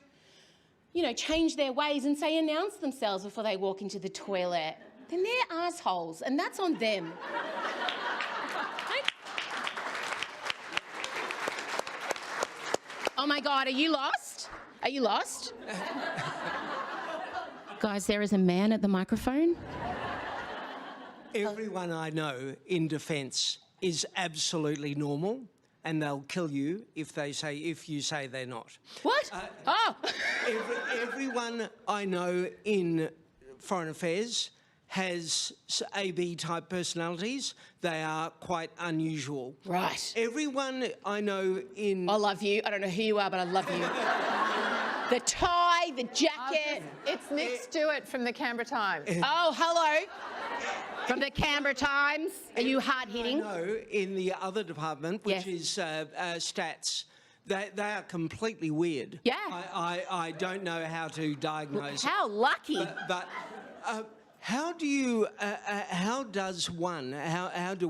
you know, change their ways and say announce themselves before they walk into the toilet, then they're assholes, and that's on them. Oh my God, are you lost? Are you lost? Guys, there is a man at the microphone. Everyone I know in defence is absolutely normal, and they'll kill you if you say they're not. What? Everyone I know in foreign affairs has AB type personalities. They are quite unusual. Right. Everyone I know in... I love you. I don't know who you are, but I love you. The tie, the jacket. It's Nick Stewart from the Canberra Times. Oh, hello. From the Canberra Times. Are you hard-hitting? No, in the other department, which is stats. They are completely weird. Yeah. I don't know how to diagnose it. How lucky. But how do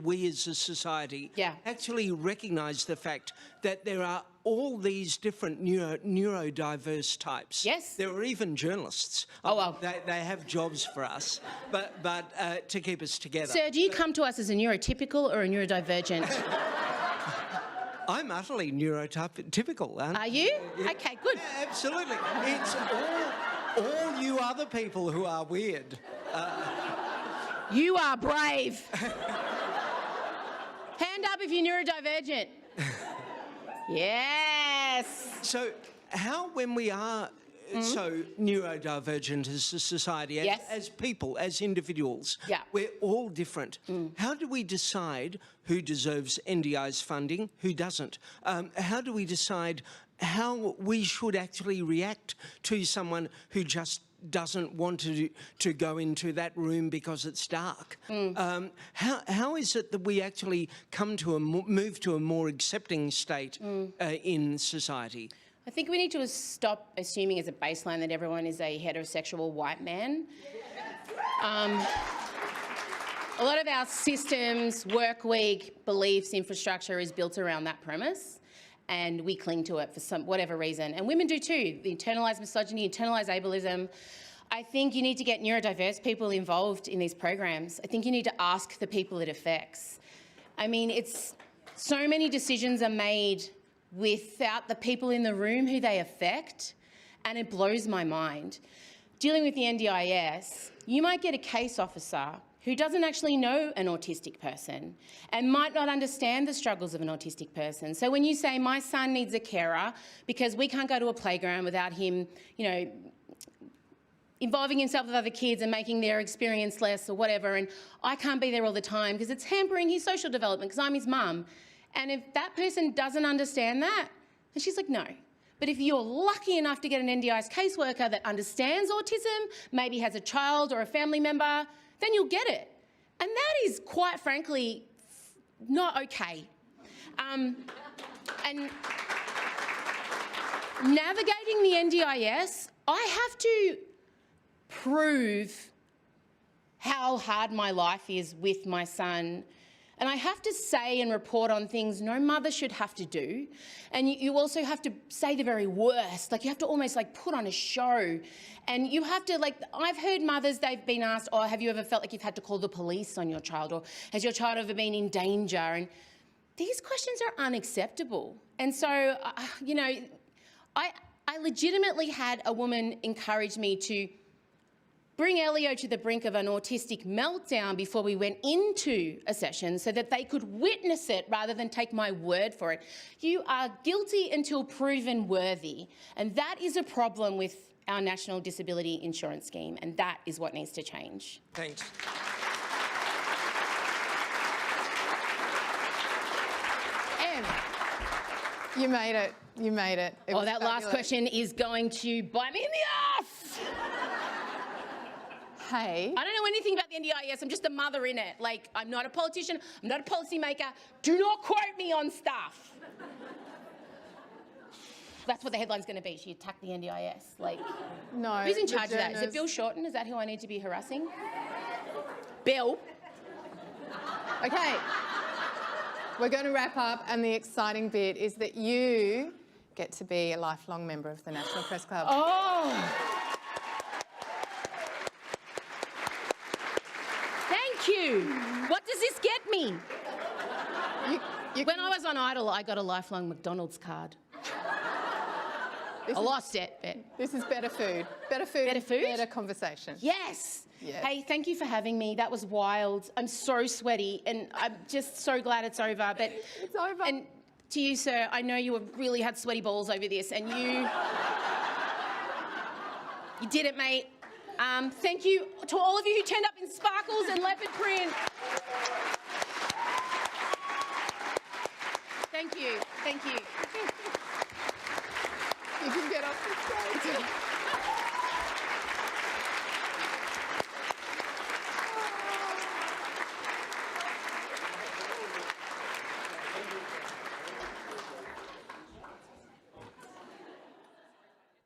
we as a society actually recognise the fact that there are all these different neurodiverse types? Yes. There are even journalists. Oh, well. They have jobs for us, but to keep us together. Sir, do you come to us as a neurotypical or a neurodivergent? I'm utterly neurotypical, aren't I? Are you? Yeah. Okay, good. Yeah, absolutely. It's all you other people who are weird. You are brave. Hand up if you're neurodivergent. Yes. So how, when we are so neurodivergent as a society, as people, as individuals, we're all different. How do we decide who deserves NDIS funding, who doesn't? How do we decide how we should actually react to someone who just doesn't want to go into that room because it's dark? How is it that we actually move to a more accepting state in society? I think we need to stop assuming as a baseline that everyone is a heterosexual white man. A lot of our systems, work week, beliefs, infrastructure is built around that premise, and we cling to it for whatever reason. And women do too. The internalised misogyny, internalised ableism. I think you need to get neurodiverse people involved in these programs. I think you need to ask the people it affects. I mean, it's so many decisions are made without the people in the room who they affect, and it blows my mind. Dealing with the NDIS, you might get a case officer who doesn't actually know an autistic person and might not understand the struggles of an autistic person. So when you say, my son needs a carer because we can't go to a playground without him, you know, involving himself with other kids and making their experience less or whatever, and I can't be there all the time because it's hampering his social development because I'm his mum. And if that person doesn't understand that, then she's like, no. But if you're lucky enough to get an NDIS caseworker that understands autism, maybe has a child or a family member, then you'll get it. And that is, quite frankly, not okay. And navigating the NDIS, I have to prove how hard my life is with my son. And I have to say and report on things no mother should have to do. And you also have to say the very worst. Like, you have to almost like put on a show. And you have to, like, I've heard mothers, they've been asked, oh, have you ever felt like you've had to call the police on your child? Or has your child ever been in danger? And these questions are unacceptable. And so, you know, I legitimately had a woman encourage me to bring Elio to the brink of an autistic meltdown before we went into a session so that they could witness it rather than take my word for it. You are guilty until proven worthy, and that is a problem with our National Disability Insurance Scheme, and that is what needs to change. Thanks. Em, you made it. You made it. Oh, that last question is going to bite me in the ass. Hey. I don't know anything about the NDIS. I'm just a mother in it. Like, I'm not a politician. I'm not a policymaker. Do not quote me on stuff. That's what the headline's going to be. She attacked the NDIS. Like, No. who's in charge of that? Is it Bill Shorten? Is that who I need to be harassing? Bill. Okay. We're going to wrap up, and the exciting bit is that you get to be a lifelong member of the National Press Club. Oh. Thank you. What does this get me? When I was on Idol, I got a lifelong McDonald's card. I lost it, but... This is better food. Better food. Better food? Better conversation. Yes. Yes. Hey, thank you for having me. That was wild. I'm so sweaty, and I'm just so glad it's over. But It's over. And to you, sir, I know you really had sweaty balls over this, and you did it, mate. Thank you to all of you who turned up in sparkles and leopard print. Thank you. Thank you. You can get off the stage.